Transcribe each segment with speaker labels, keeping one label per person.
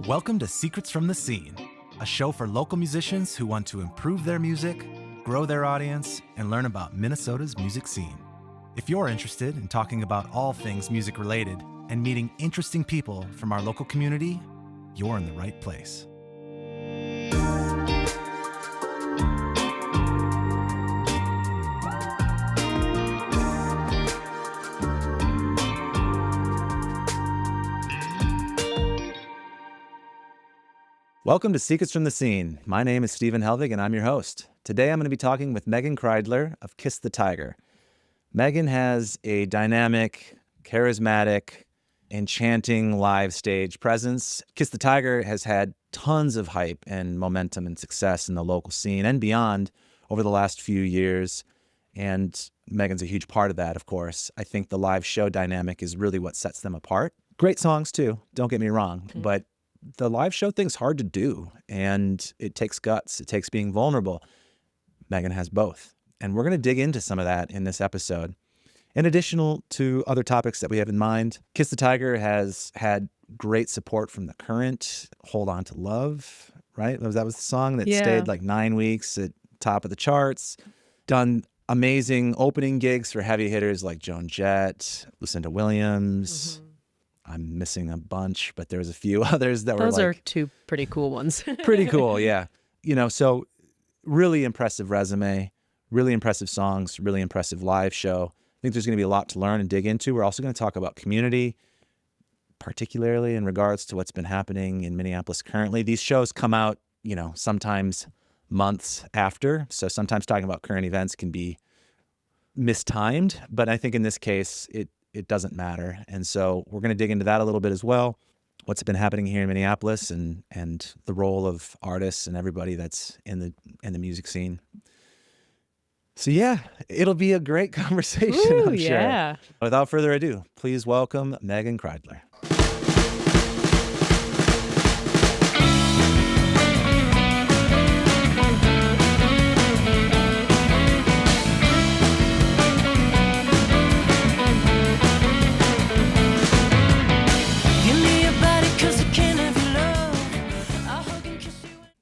Speaker 1: Welcome to Secrets from the Scene, a show for local musicians who want to improve their music, grow their audience, and learn about Minnesota's music scene. If you're interested in talking about all things music related and meeting interesting people from our local community, you're in the right place. Welcome to Secrets from the Scene. My name is Steven Helvig, and I'm your host. Today I'm going to be talking with Meghan Kreidler of Kiss the Tiger. Meghan has a dynamic, charismatic, enchanting live stage presence. Kiss the Tiger has had tons of hype and momentum and success in the local scene and beyond over the last few years, and Meghan's a huge part of that, of course. I think the live show dynamic is really what sets them apart. Great songs, too, don't get me wrong, but the live show thing's hard to do, and it takes guts. It takes being vulnerable. Meghan has both, and we're going to dig into some of that in this episode. In addition to other topics that we have in mind, Kiss the Tiger has had great support from The Current. Hold On to Love, right? That was the song that stayed like 9 weeks at top of the charts. Done amazing opening gigs for heavy hitters like Joan Jett, Lucinda Williams.
Speaker 2: Mm-hmm.
Speaker 1: I'm missing a bunch, but there's a few others that
Speaker 2: Those
Speaker 1: were
Speaker 2: are two pretty cool ones.
Speaker 1: pretty cool, yeah. So really impressive resume, really impressive songs, really impressive live show. I think there's going to be a lot to learn and dig into. We're also going to talk about community, particularly in regards to what's been happening in Minneapolis currently. These shows come out, sometimes months after. So sometimes talking about current events can be mistimed, but I think in this case, it doesn't matter. And so we're going to dig into that a little bit as well. What's been happening here in Minneapolis and the role of artists and everybody that's in the music scene. So yeah, it'll be a great conversation,
Speaker 2: Ooh,
Speaker 1: I'm sure.
Speaker 2: yeah.
Speaker 1: Without further ado, please welcome Meghan Kreidler.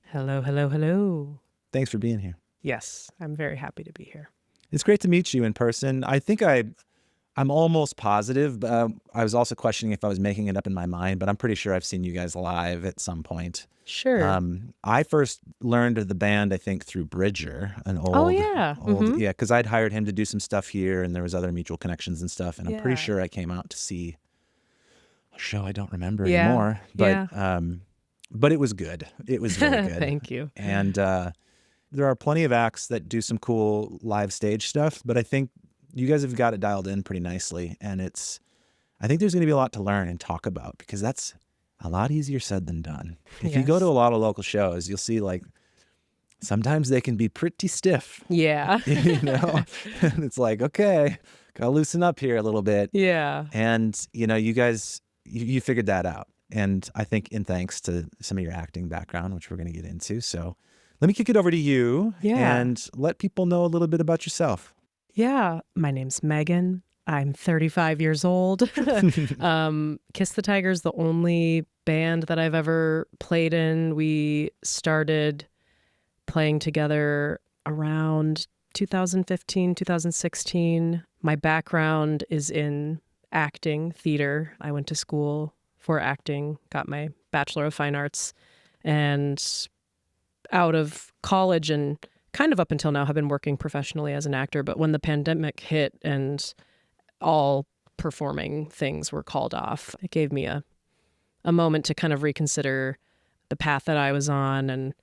Speaker 2: Hello, hello, hello.
Speaker 1: Thanks for being here.
Speaker 2: Yes, I'm very happy to be here.
Speaker 1: It's great to meet you in person. I think I'm almost positive. I was also questioning if I was making it up in my mind, but I'm pretty sure I've seen you guys live at some point.
Speaker 2: Sure.
Speaker 1: I first learned of the band, I think, through Bridger, an old,
Speaker 2: Mm-hmm.
Speaker 1: because I'd hired him to do some stuff here, and there was other mutual connections and stuff. And I'm pretty sure I came out to see a show I don't remember anymore, but it was good. It was very good.
Speaker 2: Thank you.
Speaker 1: And there are plenty of acts that do some cool live stage stuff, but I think you guys have got it dialed in pretty nicely. And I think there's going to be a lot to learn and talk about, because that's a lot easier said than done. If you go to a lot of local shows, you'll see sometimes they can be pretty stiff.
Speaker 2: Yeah.
Speaker 1: And it's like, okay, gotta loosen up here a little bit.
Speaker 2: Yeah.
Speaker 1: And, you guys, you figured that out. And I think in thanks to some of your acting background, which we're going to get into. So let me kick it over to you and let people know a little bit about yourself.
Speaker 2: Yeah. My name's Meghan. I'm 35 years old. Kiss the Tiger is the only band that I've ever played in. We started playing together around 2015, 2016. My background is in acting, theater. I went to school for acting, got my Bachelor of Fine Arts, and out of college and kind of up until now have been working professionally as an actor. But when the pandemic hit and all performing things were called off, it gave me a moment to kind of reconsider the path that I was on. And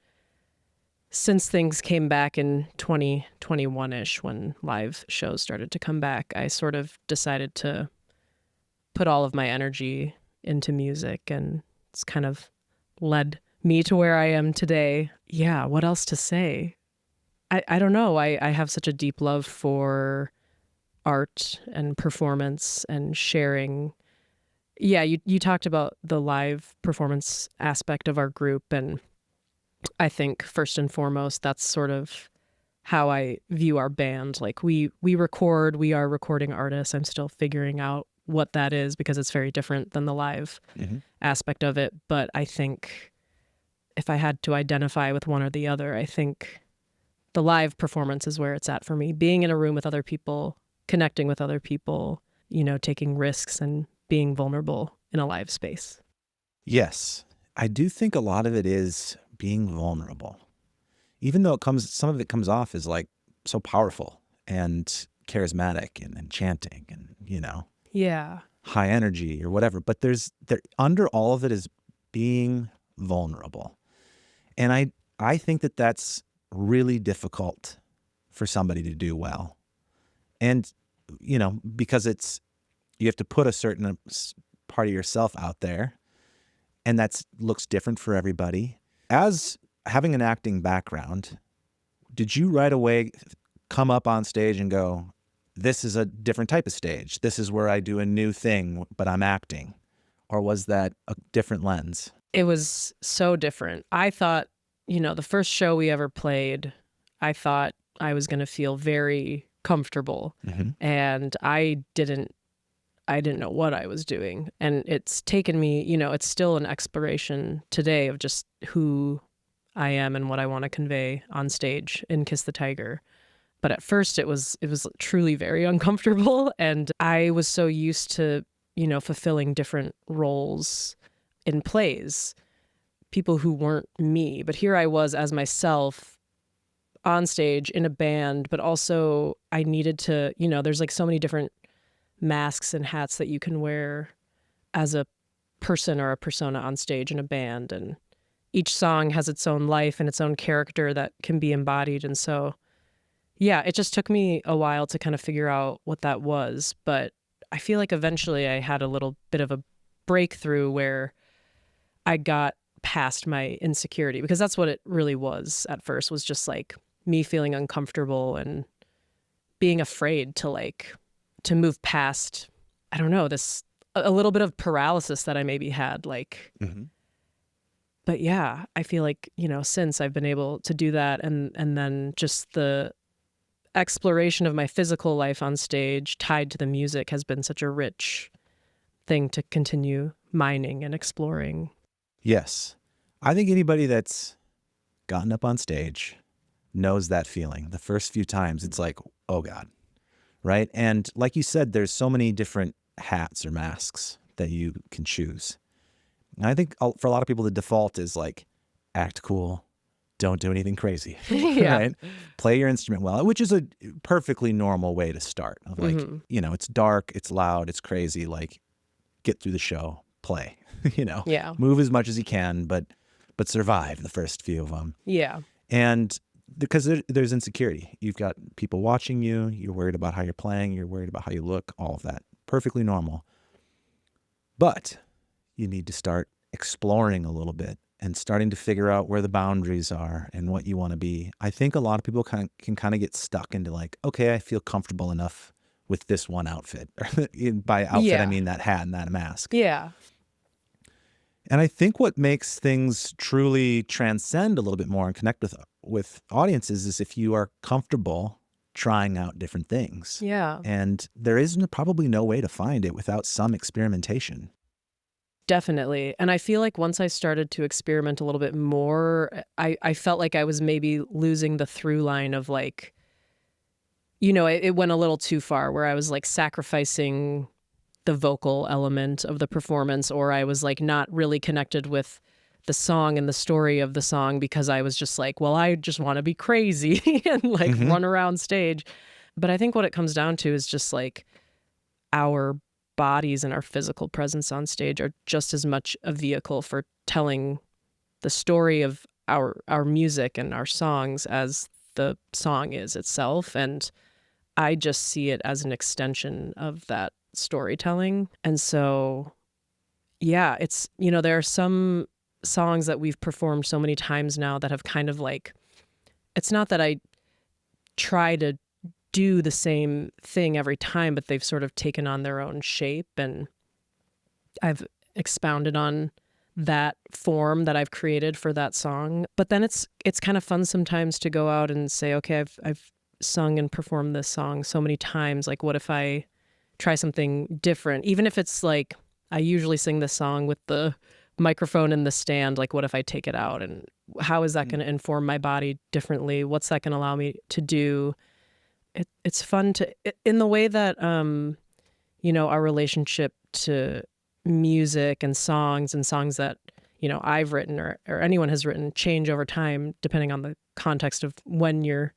Speaker 2: since things came back in 2021-ish, when live shows started to come back, I sort of decided to put all of my energy into music, and it's kind of led me to where I am today. Yeah, what else to say? I don't know. I have such a deep love for art and performance and sharing. Yeah, you talked about the live performance aspect of our group, and I think first and foremost, that's sort of how I view our band. Like we record, we are recording artists. I'm still figuring out what that is because it's very different than the live aspect of it. But I think if I had to identify with one or the other, I think the live performance is where it's at for me. Being in a room with other people, connecting with other people, taking risks and being vulnerable in a live space.
Speaker 1: Yes, I do think a lot of it is being vulnerable. Even though some of it comes off as like so powerful and charismatic and enchanting and,
Speaker 2: Yeah.
Speaker 1: high energy or whatever. But under all of it is being vulnerable. And I think that that's really difficult for somebody to do well. And, because you have to put a certain part of yourself out there, and that looks different for everybody. As having an acting background, did you right away come up on stage and go, this is a different type of stage. This is where I do a new thing, but I'm acting? Or was that a different lens?
Speaker 2: It was so different. I thought, the first show we ever played, I thought I was going to feel very comfortable. And I didn't know what I was doing. And it's taken me, it's still an exploration today of just who I am and what I want to convey on stage in Kiss the Tiger. But at first it was truly very uncomfortable. And I was so used to, fulfilling different roles in plays, people who weren't me. But here I was as myself on stage in a band, but also I needed to, there's like so many different masks and hats that you can wear as a person or a persona on stage in a band. And each song has its own life and its own character that can be embodied. And so, yeah, it just took me a while to kind of figure out what that was. But I feel like eventually I had a little bit of a breakthrough where I got past my insecurity, because that's what it really was at first, was just like me feeling uncomfortable and being afraid to move past, I don't know, a little bit of paralysis that I maybe had, like, but yeah, I feel like, since I've been able to do that, and then just the exploration of my physical life on stage tied to the music has been such a rich thing to continue mining and exploring.
Speaker 1: Yes. I think anybody that's gotten up on stage knows that feeling. The first few times it's like, oh God. Right? And like you said, there's so many different hats or masks that you can choose. And I think for a lot of people, the default is like, act cool, don't do anything crazy.
Speaker 2: Yeah.
Speaker 1: Right? Play your instrument well, which is a perfectly normal way to start. Of like, it's dark, it's loud, it's crazy. Like, get through the show, play.
Speaker 2: Yeah.
Speaker 1: Move as much as you can, but survive the first few of them.
Speaker 2: Yeah.
Speaker 1: And because there's insecurity. You've got people watching you. You're worried about how you're playing. You're worried about how you look, all of that. Perfectly normal. But you need to start exploring a little bit and starting to figure out where the boundaries are and what you want to be. I think a lot of people can kind of get stuck into like, okay, I feel comfortable enough with this one outfit. By outfit, I mean that hat and that mask.
Speaker 2: Yeah.
Speaker 1: And I think what makes things truly transcend a little bit more and connect with audiences is if you are comfortable trying out different things.
Speaker 2: Yeah.
Speaker 1: And there is probably no way to find it without some experimentation.
Speaker 2: Definitely. And I feel like once I started to experiment a little bit more, I felt like I was maybe losing the through line of like, it went a little too far where I was like sacrificing the vocal element of the performance, or I was like not really connected with the song and the story of the song because I was just like, well, I just want to be crazy and like run around stage. But I think what it comes down to is just like our bodies and our physical presence on stage are just as much a vehicle for telling the story of our music and our songs as the song is itself. And I just see it as an extension of that storytelling. And so, yeah, it's, there are some songs that we've performed so many times now that have kind of like, it's not that I try to do the same thing every time, but they've sort of taken on their own shape, and I've expounded on that form that I've created for that song. But then it's kind of fun sometimes to go out and say, okay, I've sung and performed this song so many times. Like, what if I try something different. Even if it's like, I usually sing this song with the microphone in the stand. Like, what if I take it out? And how is that going to inform my body differently? What's that going to allow me to do? It's fun to, in the way that, our relationship to music and songs that, I've written or anyone has written change over time, depending on the context of when you're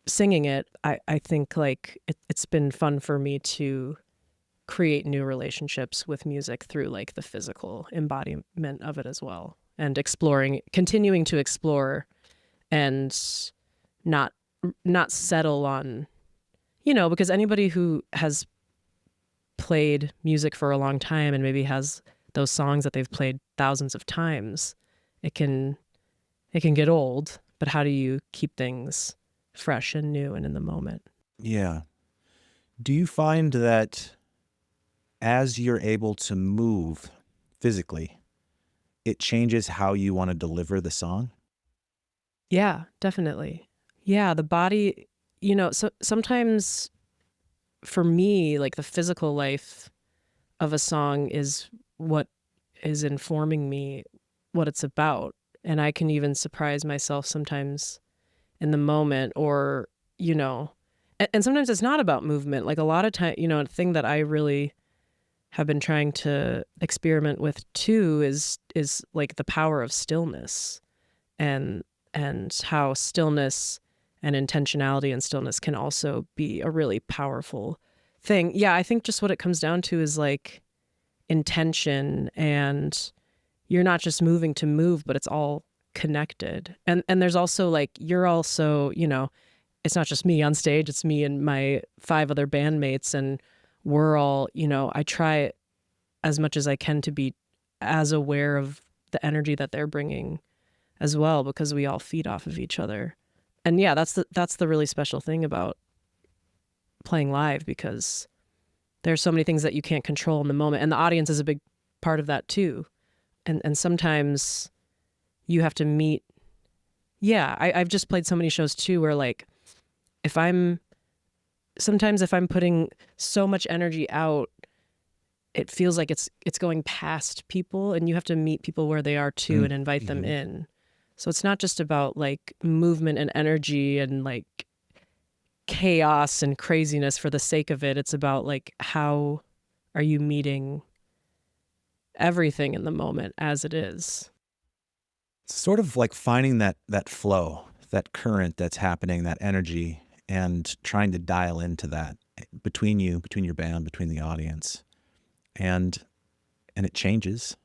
Speaker 2: singing it. I think like it's been fun for me to create new relationships with music through like the physical embodiment of it as well, and continuing to explore and not settle on, because anybody who has played music for a long time and maybe has those songs that they've played thousands of times, it can get old, but how do you keep things fresh and new and in the moment?
Speaker 1: Yeah. Do you find that as you're able to move physically, it changes how you want to deliver the song?
Speaker 2: Yeah, definitely. Yeah, the body, so sometimes for me, like the physical life of a song is what is informing me what it's about. And I can even surprise myself sometimes in the moment, or, and sometimes it's not about movement. Like a lot of time, a thing that I really have been trying to experiment with too is like the power of stillness, and how stillness and intentionality and stillness can also be a really powerful thing. Yeah, I think just what it comes down to is like intention, and you're not just moving to move, but it's all connected. And there's also like, you're also, it's not just me on stage, it's me and my 5 other bandmates, and we're all, I try as much as I can to be as aware of the energy that they're bringing as well, because we all feed off of each other. And yeah, that's the really special thing about playing live, because there's so many things that you can't control in the moment, and the audience is a big part of that too. And sometimes you have to meet. Yeah, I've just played so many shows too where like if I'm putting so much energy out, it feels like it's going past people, and you have to meet people where they are too and invite them in. So it's not just about like movement and energy and like chaos and craziness for the sake of it. It's about like, how are you meeting everything in the moment as it is?
Speaker 1: Sort of like finding that flow, that current that's happening, that energy, and trying to dial into that between you, between your band, between the audience. And it changes.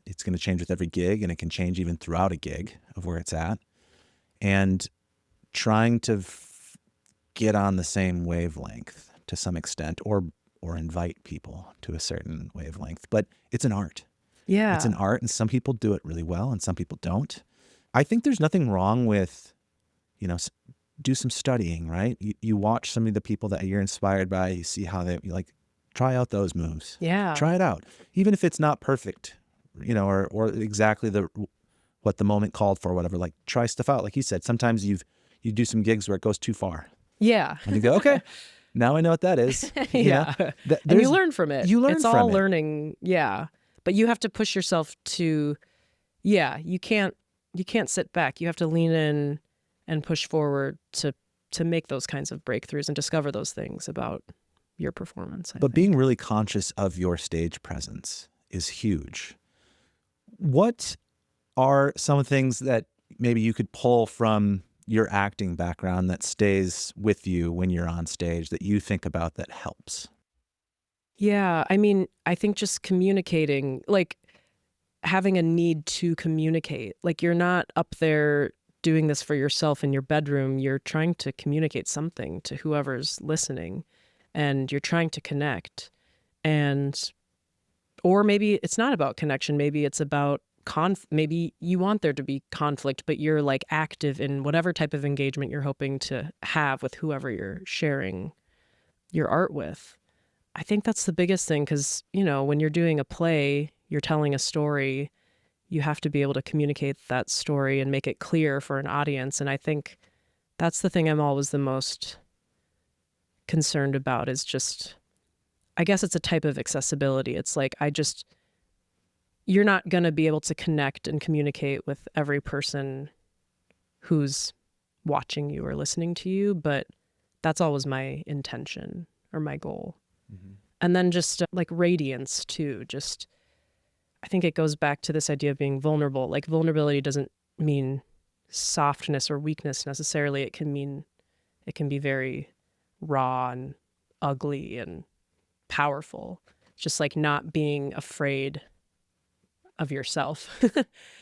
Speaker 1: It's going to change with every gig, and it can change even throughout a gig of where it's at. And trying to get on the same wavelength to some extent, or invite people to a certain wavelength. But it's an art.
Speaker 2: Yeah.
Speaker 1: It's an art, and some people do it really well and some people don't. I think there's nothing wrong with, do some studying, right? You watch some of the people that you're inspired by, you see how they like, try out those moves.
Speaker 2: Yeah.
Speaker 1: Try it out. Even if it's not perfect, or exactly what the moment called for, whatever, like try stuff out. Like you said, sometimes you do some gigs where it goes too far.
Speaker 2: Yeah.
Speaker 1: And you go, okay, now I know what that is.
Speaker 2: Yeah. And you learn from it.
Speaker 1: You learn
Speaker 2: it's
Speaker 1: from
Speaker 2: all
Speaker 1: it.
Speaker 2: learning. Yeah. But you have to push yourself to, you can't sit back. You have to lean in and push forward to make those kinds of breakthroughs and discover those things about your performance. I
Speaker 1: But
Speaker 2: think.
Speaker 1: being really conscious of your stage presence is huge. What are some things that maybe you could pull from your acting background that stays with you when you're on stage, that you think about that helps?
Speaker 2: Yeah, I mean, I think just communicating, like having a need to communicate. Like you're not up there doing this for yourself in your bedroom. You're trying to communicate something to whoever's listening, and you're trying to connect. Or maybe it's not about connection. Maybe it's about maybe you want there to be conflict, but you're like active in whatever type of engagement you're hoping to have with whoever you're sharing your art with. I think that's the biggest thing, because, when you're doing a play, you're telling a story, you have to be able to communicate that story and make it clear for an audience. And I think that's the thing I'm always the most concerned about, is just I guess it's a type of accessibility. It's like, you're not going to be able to connect and communicate with every person who's watching you or listening to you, but that's always my intention or my goal. Mm-hmm. And then just like radiance too. Just, I think it goes back to this idea of being vulnerable. Like vulnerability doesn't mean softness or weakness necessarily. It can be very raw and ugly and powerful. Just like not being afraid of yourself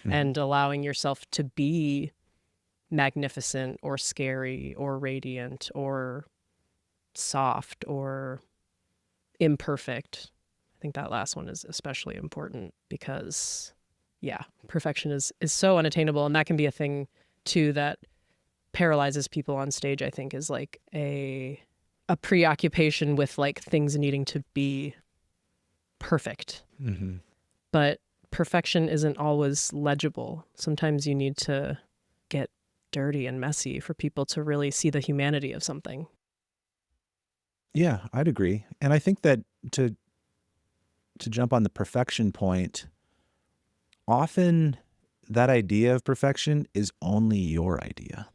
Speaker 2: and allowing yourself to be magnificent or scary or radiant or soft or imperfect. I think that last one is especially important because, yeah, perfection is so unattainable. And that can be a thing, too, that paralyzes people on stage, I think, is like a preoccupation with like things needing to be perfect. Mm-hmm. But perfection isn't always legible. Sometimes you need to get dirty and messy for people to really see the humanity of something.
Speaker 1: Yeah, I'd agree. And I think that to jump on the perfection point, often that idea of perfection is only your idea.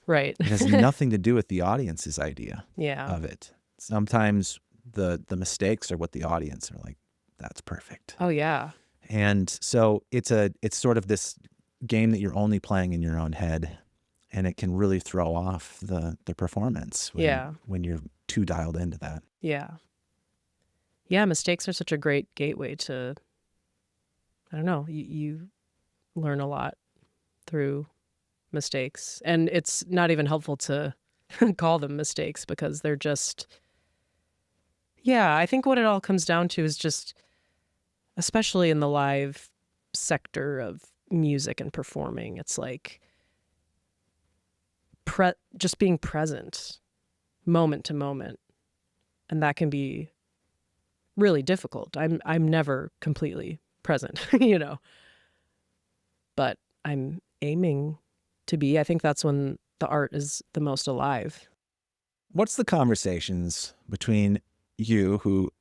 Speaker 2: Right.
Speaker 1: It has nothing to do with the audience's idea
Speaker 2: of
Speaker 1: it. Sometimes the mistakes are what the audience are like, that's perfect.
Speaker 2: Oh, yeah.
Speaker 1: And so it's sort of this game that you're only playing in your own head, and it can really throw off the performance when you're too dialed into that.
Speaker 2: Yeah. Yeah, mistakes are such a great gateway to, I don't know, you learn a lot through mistakes. And it's not even helpful to call them mistakes because they're just, yeah, I think what it all comes down to is just, especially in the live sector of music and performing, it's like just being present moment to moment. And that can be really difficult. I'm never completely present, but I'm aiming to be. I think that's when the art is the most alive.
Speaker 1: What's the conversations between you, who,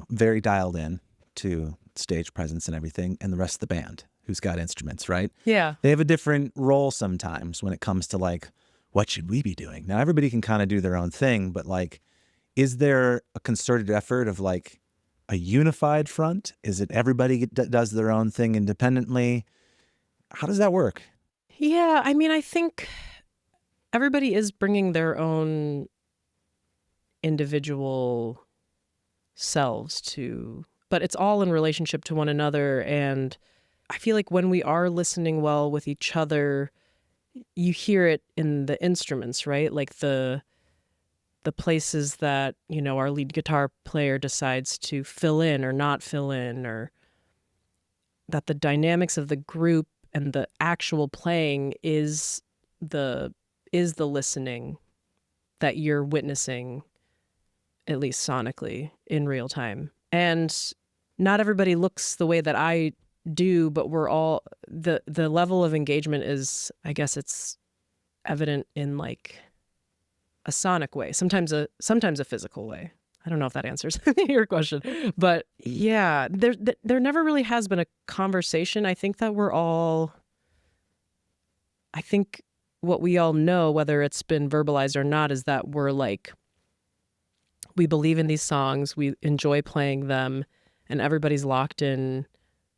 Speaker 1: very dialed in to stage presence and everything, and the rest of the band who's got instruments, right?
Speaker 2: Yeah.
Speaker 1: They have a different role sometimes when it comes to like, what should we be doing? Now, everybody can kind of do their own thing, but like, is there a concerted effort of like a unified front? Is it everybody does their own thing independently? How does that work?
Speaker 2: Yeah, I mean, I think everybody is bringing their own individual selves but it's all in relationship to one another. And I feel like when we are listening well with each other, you hear it in the instruments, right? Like the places that, our lead guitar player decides to fill in or not fill in, or that the dynamics of the group and the actual playing is the listening that you're witnessing, at least sonically, in real time. And not everybody looks the way that I do, but we're all, the level of engagement is, I guess it's evident in like a sonic way, sometimes a physical way. I don't know if that answers your question, but yeah, there never really has been a conversation. I think that I think what we all know, whether it's been verbalized or not, is that we're like, we believe in these songs, we enjoy playing them, and everybody's locked in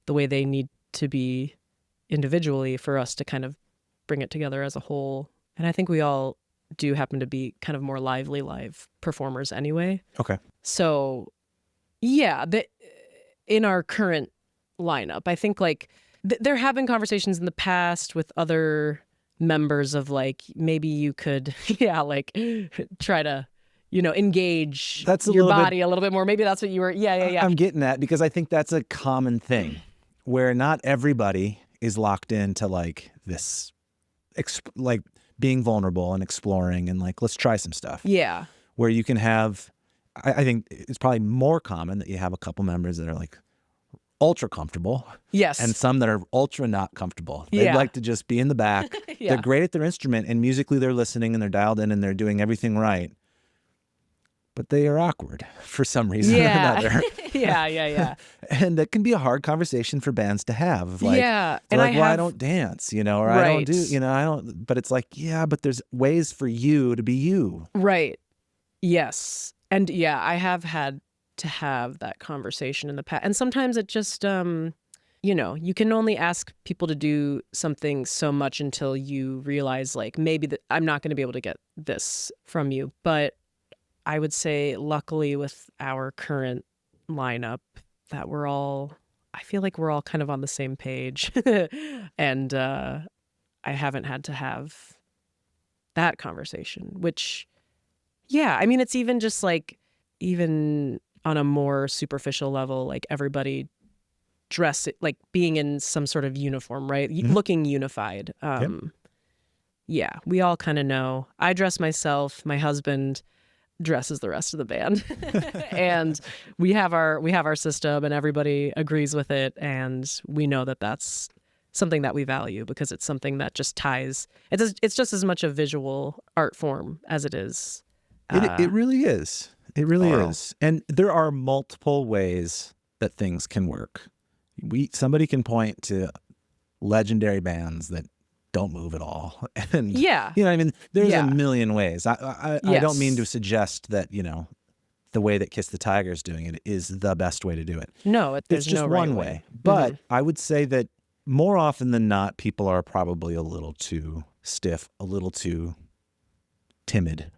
Speaker 2: the way they need to be individually for us to kind of bring it together as a whole. And I think we all do happen to be kind of more lively live performers anyway.
Speaker 1: Okay.
Speaker 2: So, yeah, in our current lineup, I think like there have been conversations in the past with other members of like, maybe you could, like try to, engage your body a little bit more. Maybe that's what you were. Yeah.
Speaker 1: I'm getting that because I think that's a common thing where not everybody is locked into like this, like being vulnerable and exploring and like, let's try some stuff.
Speaker 2: Yeah.
Speaker 1: Where you can have, I think it's probably more common that you have a couple members that are like ultra comfortable.
Speaker 2: Yes.
Speaker 1: And some that are ultra not comfortable. They'd like to just be in the back. They're great at their instrument and musically they're listening and they're dialed in and they're doing everything right. but they are awkward for some reason or
Speaker 2: Yeah.
Speaker 1: another.
Speaker 2: Yeah.
Speaker 1: And that can be a hard conversation for bands to have. Like,
Speaker 2: Yeah.
Speaker 1: they're
Speaker 2: And
Speaker 1: like, well, I don't dance, or I don't do,
Speaker 2: Right.
Speaker 1: I don't, but it's like, yeah, but there's ways for you to be you.
Speaker 2: Right. Yes. And yeah, I have had to have that conversation in the past. And sometimes it just, you can only ask people to do something so much until you realize, like, maybe that I'm not going to be able to get this from you. But I would say, luckily, with our current lineup, that I feel like we're all kind of on the same page. And I haven't had to have that conversation, which, yeah, I mean, it's even just like, even on a more superficial level, like everybody dress it, like being in some sort of uniform, right? Looking unified.
Speaker 1: Yep.
Speaker 2: Yeah, we all kind of know. I dress myself, my husband dresses the rest of the band. And we have our system and everybody agrees with it, and we know that that's something that we value because it's something that just ties. It's just as much a visual art form as it is.
Speaker 1: It really is. It really
Speaker 2: oral.
Speaker 1: is. And there are multiple ways that things can work. Somebody can point to legendary bands that don't move at all. And
Speaker 2: Yeah.
Speaker 1: I mean, there's
Speaker 2: Yeah.
Speaker 1: a million ways. I don't mean to suggest that, the way that Kiss the Tiger is doing it is the best way to do it.
Speaker 2: No,
Speaker 1: It's
Speaker 2: there's
Speaker 1: just
Speaker 2: no
Speaker 1: one
Speaker 2: right
Speaker 1: way. But I would say that more often than not, people are probably a little too stiff, a little too timid.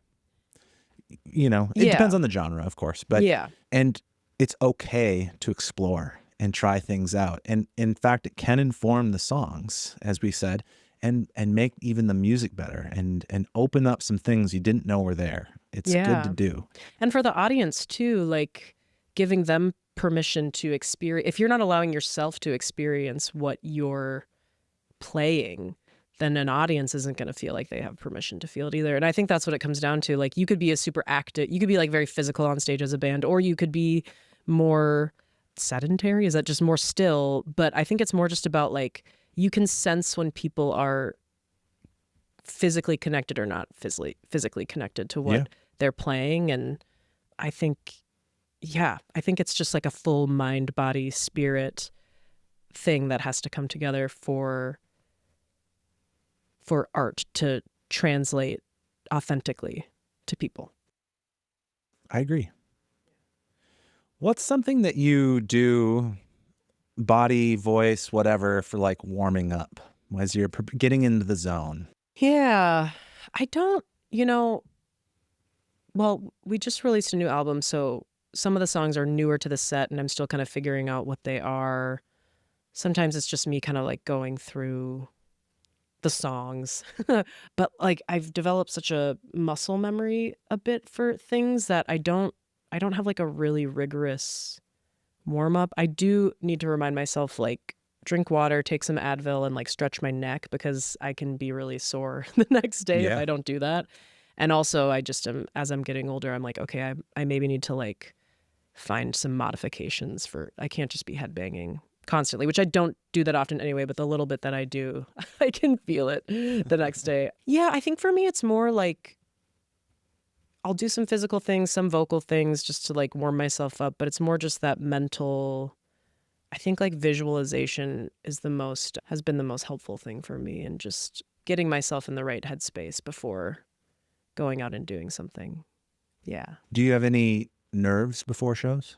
Speaker 1: It depends on the genre, of course, but
Speaker 2: Yeah.
Speaker 1: and it's okay to explore and try things out. And in fact, it can inform the songs, as we said, and make even the music better and open up some things you didn't know were there. It's good to do.
Speaker 2: And for the audience too, like giving them permission to experience. If you're not allowing yourself to experience what you're playing, then an audience isn't going to feel like they have permission to feel it either. And I think that's what it comes down to. Like, you could be a super active, you could be like very physical on stage as a band, or you could be more sedentary. Is that just more still? But I think it's more just about, like, you can sense when people are physically connected or not physically connected to what they're playing. And I think, I think it's just like a full mind, body, spirit thing that has to come together for art to translate authentically to people.
Speaker 1: I agree. What's something that you do, body, voice, whatever, for like warming up as you're getting into the zone?
Speaker 2: Yeah, I don't, well, we just released a new album, so some of the songs are newer to the set and I'm still kind of figuring out what they are. Sometimes it's just me kind of like going through the songs. But like, I've developed such a muscle memory a bit for things that I don't have like a really rigorous warm up. I do need to remind myself, like, drink water, take some Advil, and like stretch my neck because I can be really sore the next day if I don't do that. And also, I just am, as I'm getting older, I'm like, okay, I maybe need to like find some modifications for, I can't just be headbanging constantly, which I don't do that often anyway, but the little bit that I do, I can feel it the next day. Yeah, I think for me, it's more like I'll do some physical things, some vocal things just to like warm myself up, but it's more just that mental, I think like visualization has been the most helpful thing for me, and just getting myself in the right headspace before going out and doing something. Yeah.
Speaker 1: Do you have any nerves before shows?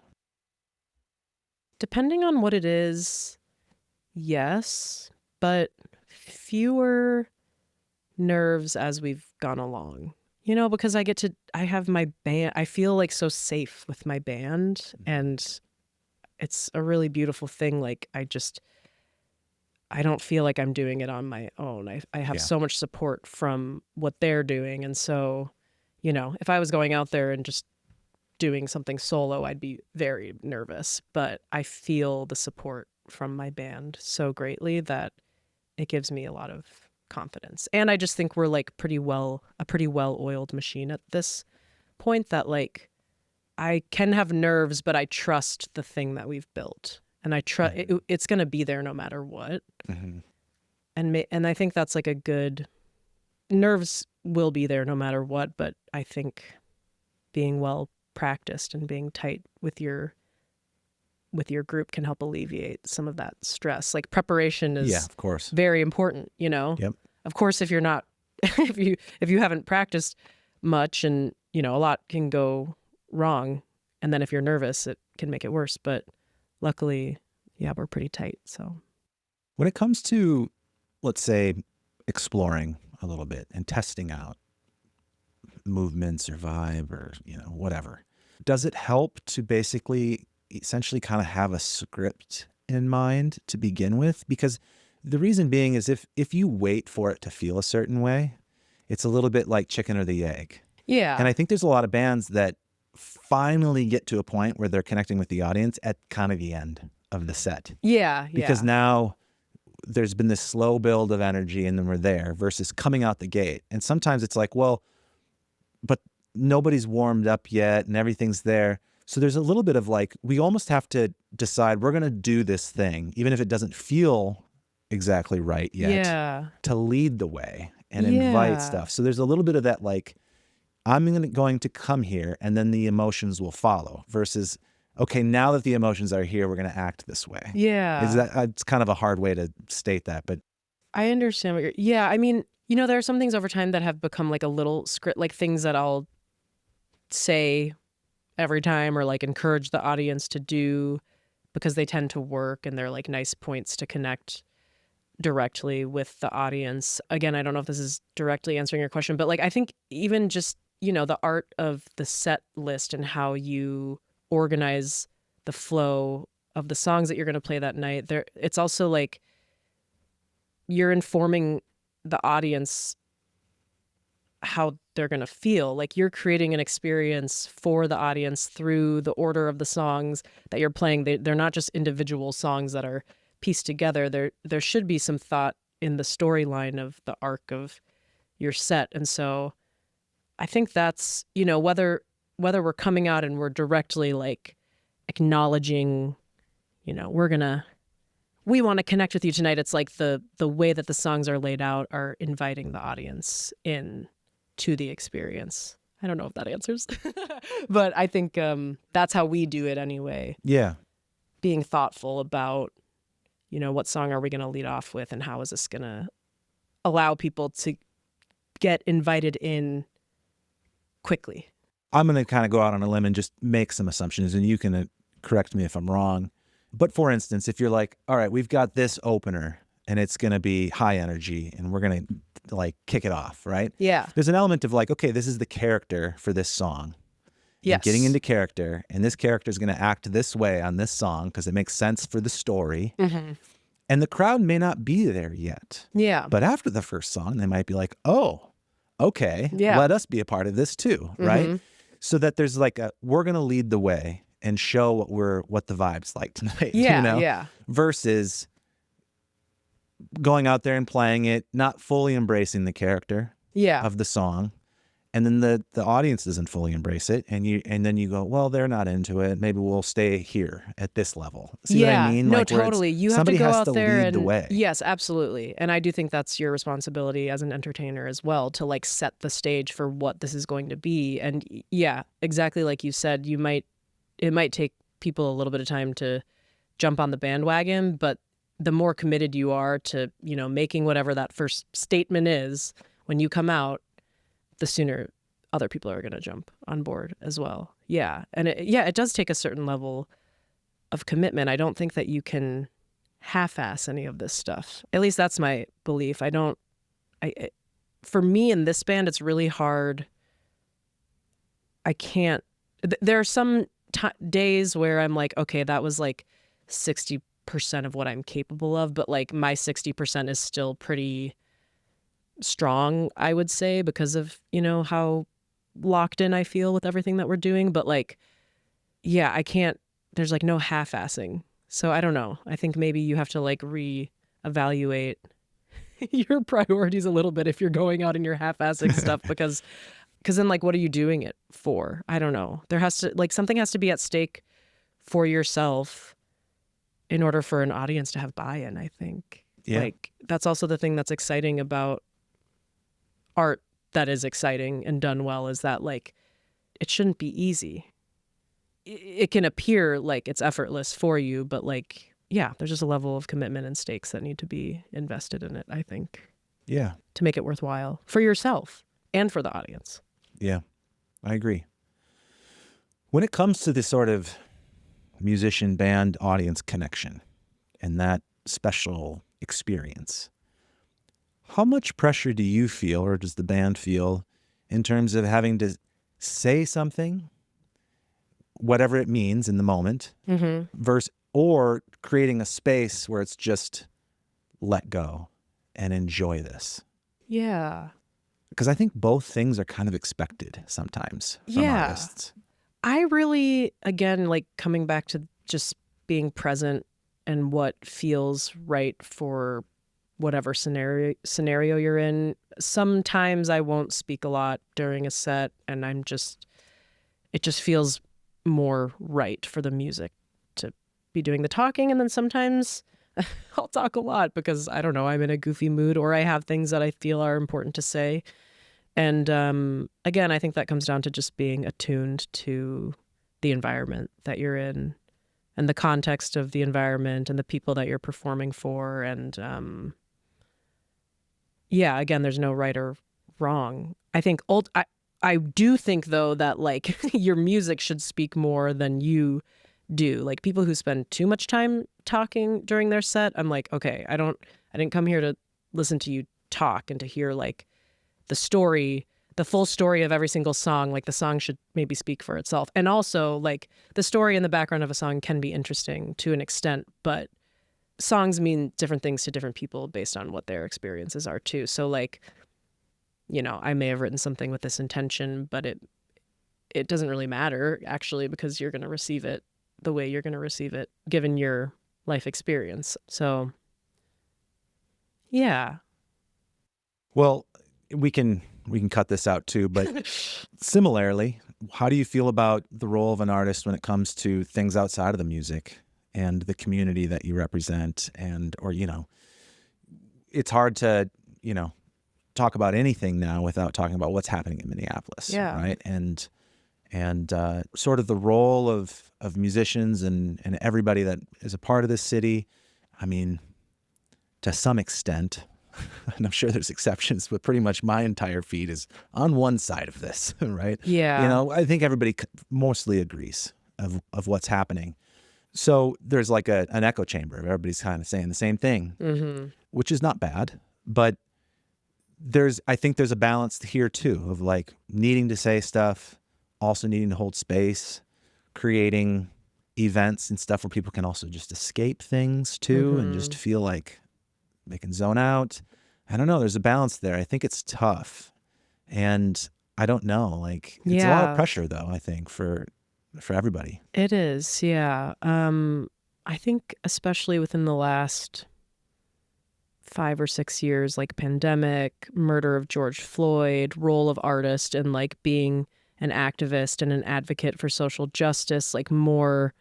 Speaker 2: Depending on what it is, yes, but fewer nerves as we've gone along. Because I have my band, I feel like so safe with my band, and it's a really beautiful thing. Like, I don't feel like I'm doing it on my own. I have so much support from what they're doing. And so, if I was going out there and just doing something solo, I'd be very nervous. But I feel the support from my band so greatly that it gives me a lot of confidence. And I just think we're like a pretty well oiled machine at this point, that like I can have nerves, but I trust the thing that we've built, and I trust it's going to be there no matter what.
Speaker 1: Mm-hmm.
Speaker 2: And I think that's like a good, nerves will be there no matter what, but I think being well practiced, and being tight with your group can help alleviate some of that stress. Like preparation is
Speaker 1: of course.
Speaker 2: very important, you know?
Speaker 1: Yep.
Speaker 2: Of course, if you're not, if you haven't practiced much and, you know, a lot can go wrong. And then if you're nervous, it can make it worse. But luckily, yeah, we're pretty tight. So
Speaker 1: When it comes to, let's say, exploring a little bit and testing out movements or vibe or, you know, whatever, does it help to basically essentially kind of have a script in mind to begin with? Because the reason being is if you wait for it to feel a certain way, it's a little bit like chicken or the egg.
Speaker 2: yeah.
Speaker 1: And I think there's a lot of bands that finally get to a point where they're connecting with the audience at kind of the end of the set.
Speaker 2: Yeah.
Speaker 1: Because now there's been this slow build of energy and then we're there versus coming out the gate. And sometimes it's like, well, but nobody's warmed up yet and everything's there. So there's a little bit of like, we almost have to decide we're going to do this thing, even if it doesn't feel exactly right yet, to lead the way and invite stuff. So there's a little bit of that, like, I'm going to come here and then the emotions will follow versus, okay, now that the emotions are here, we're going to act this way.
Speaker 2: Yeah.
Speaker 1: It's kind of a hard way to state that, but
Speaker 2: I understand what yeah. I mean, you know, there are some things over time that have become like a little script, like things that I'll say every time or like encourage the audience to do because they tend to work and they're like nice points to connect directly with the audience. Again, I don't know if this is directly answering your question, but like I think even just, you know, the art of the set list and how you organize the flow of the songs that you're going to play that night, it's also like you're informing the audience how they're going to feel. Like you're creating an experience for the audience through the order of the songs that you're playing. They're not just individual songs that are pieced together. There should be some thought in the storyline of the arc of your set. And so I think that's, you know, whether we're coming out and we're directly like acknowledging, you know, we want to connect with you tonight. It's like the way that the songs are laid out are inviting the audience in to the experience. I don't know if that answers, but I think that's how we do it anyway.
Speaker 1: Yeah.
Speaker 2: Being thoughtful about, you know, what song are we going to lead off with and how is this going to allow people to get invited in quickly.
Speaker 1: I'm going to kind of go out on a limb and just make some assumptions, and you can correct me if I'm wrong. But for instance, if you're like, all right, we've got this opener and it's going to be high energy and we're going to like kick it off, right?
Speaker 2: Yeah.
Speaker 1: There's an element of like, okay, this is the character for this song.
Speaker 2: Yes.
Speaker 1: And getting into character, and this character is going to act this way on this song because it makes sense for the story.
Speaker 2: Mm-hmm.
Speaker 1: And the crowd may not be there yet.
Speaker 2: Yeah.
Speaker 1: But after the first song, they might be like, oh, okay,
Speaker 2: yeah.
Speaker 1: let us be a part of this too, right?
Speaker 2: Mm-hmm.
Speaker 1: So that there's like we're going to lead the way and show what the vibe's like tonight.
Speaker 2: Yeah,
Speaker 1: you know?
Speaker 2: yeah.
Speaker 1: Versus going out there and playing it, not fully embracing the character of the song. And then the audience doesn't fully embrace it. And then you go, well, they're not into it. Maybe we'll stay here at this level. See what I mean?
Speaker 2: No,
Speaker 1: like,
Speaker 2: totally. You have to
Speaker 1: somebody
Speaker 2: go
Speaker 1: has
Speaker 2: out
Speaker 1: to
Speaker 2: there
Speaker 1: lead
Speaker 2: and
Speaker 1: the way.
Speaker 2: yes, absolutely. And I do think that's your responsibility as an entertainer as well, to like set the stage for what this is going to be. And yeah, exactly like you said, it might take people a little bit of time to jump on the bandwagon, but the more committed you are to, you know, making whatever that first statement is when you come out, the sooner other people are going to jump on board as well. Yeah. And it does take a certain level of commitment. I don't think that you can half-ass any of this stuff. At least that's my belief. For me in this band, it's really hard. There are some days where I'm like, okay, that was like 60% of what I'm capable of, but like my 60% is still pretty strong, I would say, because of, you know, how locked in I feel with everything that we're doing. But like, yeah, there's like no half-assing. So I don't know. I think maybe you have to like reevaluate your priorities a little bit if you're going out and you're half-assing stuff, because then like, what are you doing it for? I don't know. Something has to be at stake for yourself in order for an audience to have buy-in, I think.
Speaker 1: Yeah.
Speaker 2: Like, that's also the thing that's exciting about art that is exciting and done well, is that like, it shouldn't be easy. it can appear like it's effortless for you, but like, yeah, there's just a level of commitment and stakes that need to be invested in it, I think.
Speaker 1: Yeah.
Speaker 2: To make it worthwhile for yourself and for the audience.
Speaker 1: Yeah, I agree. When it comes to this sort of musician band audience connection and that special experience, how much pressure do you feel, or does the band feel, in terms of having to say something, whatever it means in the moment, or creating a space where it's just let go and enjoy this?
Speaker 2: Yeah.
Speaker 1: Because I think both things are kind of expected sometimes from artists.
Speaker 2: I really, again, like coming back to just being present and what feels right for whatever scenario you're in. Sometimes I won't speak a lot during a set, and it just feels more right for the music to be doing the talking. And then sometimes I'll talk a lot because, I don't know, I'm in a goofy mood or I have things that I feel are important to say. And again, I think that comes down to just being attuned to the environment that you're in and the context of the environment and the people that you're performing for. And yeah, again, there's no right or wrong. I think I do think, though, that like your music should speak more than you do. Like people who spend too much time talking during their set, I'm like, okay, I didn't come here to listen to you talk and to hear like the story, the full story of every single song. Like the song should maybe speak for itself. And also like the story in the background of a song can be interesting to an extent, but songs mean different things to different people based on what their experiences are too. So like, you know, I may have written something with this intention, but it doesn't really matter actually, because you're going to receive it the way you're going to receive it given your life experience. So yeah.
Speaker 1: Well, we can cut this out too, but similarly, how do you feel about the role of an artist when it comes to things outside of the music and the community that you represent? Or, you know, it's hard to, you know, talk about anything now without talking about what's happening in Minneapolis, right? And sort of the role of musicians and everybody that is a part of this city. I mean, to some extent, and I'm sure there's exceptions, but pretty much my entire feed is on one side of this, right?
Speaker 2: Yeah.
Speaker 1: You know, I think everybody mostly agrees of what's happening. So there's like an echo chamber. Everybody's kind of saying the same thing, which is not bad. But I think there's a balance here too of like needing to say stuff, also needing to hold space, creating events and stuff where people can also just escape things too and just feel like they can zone out. I don't know. There's a balance there. I think it's tough. And I don't know. Like, it's a lot of pressure, though, I think, for everybody.
Speaker 2: It is, yeah. I think especially within the last 5 or 6 years, like pandemic, murder of George Floyd, role of artist, and like being an activist and an advocate for social justice, like more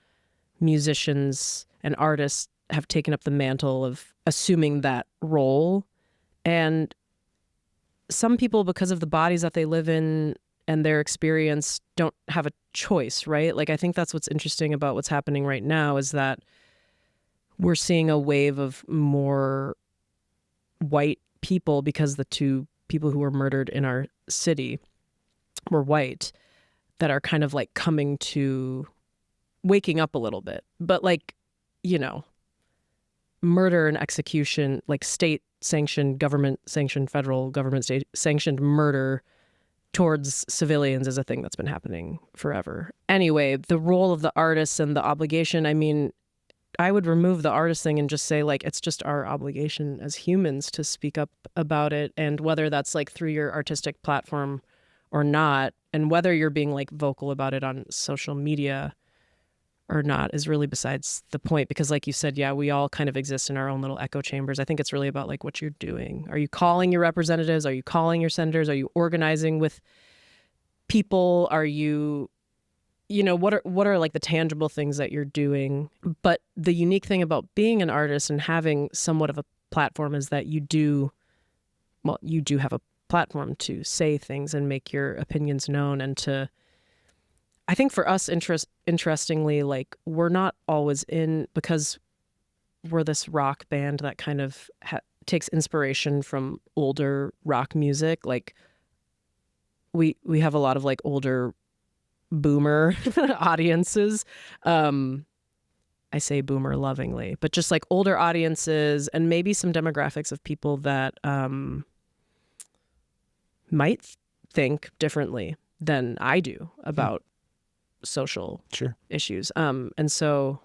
Speaker 2: musicians and artists have taken up the mantle of assuming that role. And some people, because of the bodies that they live in and their experience, don't have a choice, right? Like, I think that's what's interesting about what's happening right now is that we're seeing a wave of more white people because the 2 people who were murdered in our city were white, that are kind of like waking up a little bit. But like, you know, murder and execution, like state-sanctioned, government-sanctioned, federal government-sanctioned murder towards civilians is a thing that's been happening forever. Anyway, the role of the artists and the obligation, I mean, I would remove the artist thing and just say, like, it's just our obligation as humans to speak up about it. And whether that's like through your artistic platform or not, and whether you're being like vocal about it on social media or not is really besides the point, because like you said, yeah, we all kind of exist in our own little echo chambers. I think it's really about like what you're doing. Are you calling your representatives? Are you calling your senators? Are you organizing with people? Are you, you know, what are like the tangible things that you're doing? But the unique thing about being an artist and having somewhat of a platform is that you do have a platform to say things and make your opinions known and to I think for us, interestingly, like we're not always in, because we're this rock band that kind of takes inspiration from older rock music. Like we have a lot of like older boomer audiences. I say boomer lovingly, but just like older audiences and maybe some demographics of people that might think differently than I do about social issues. And so,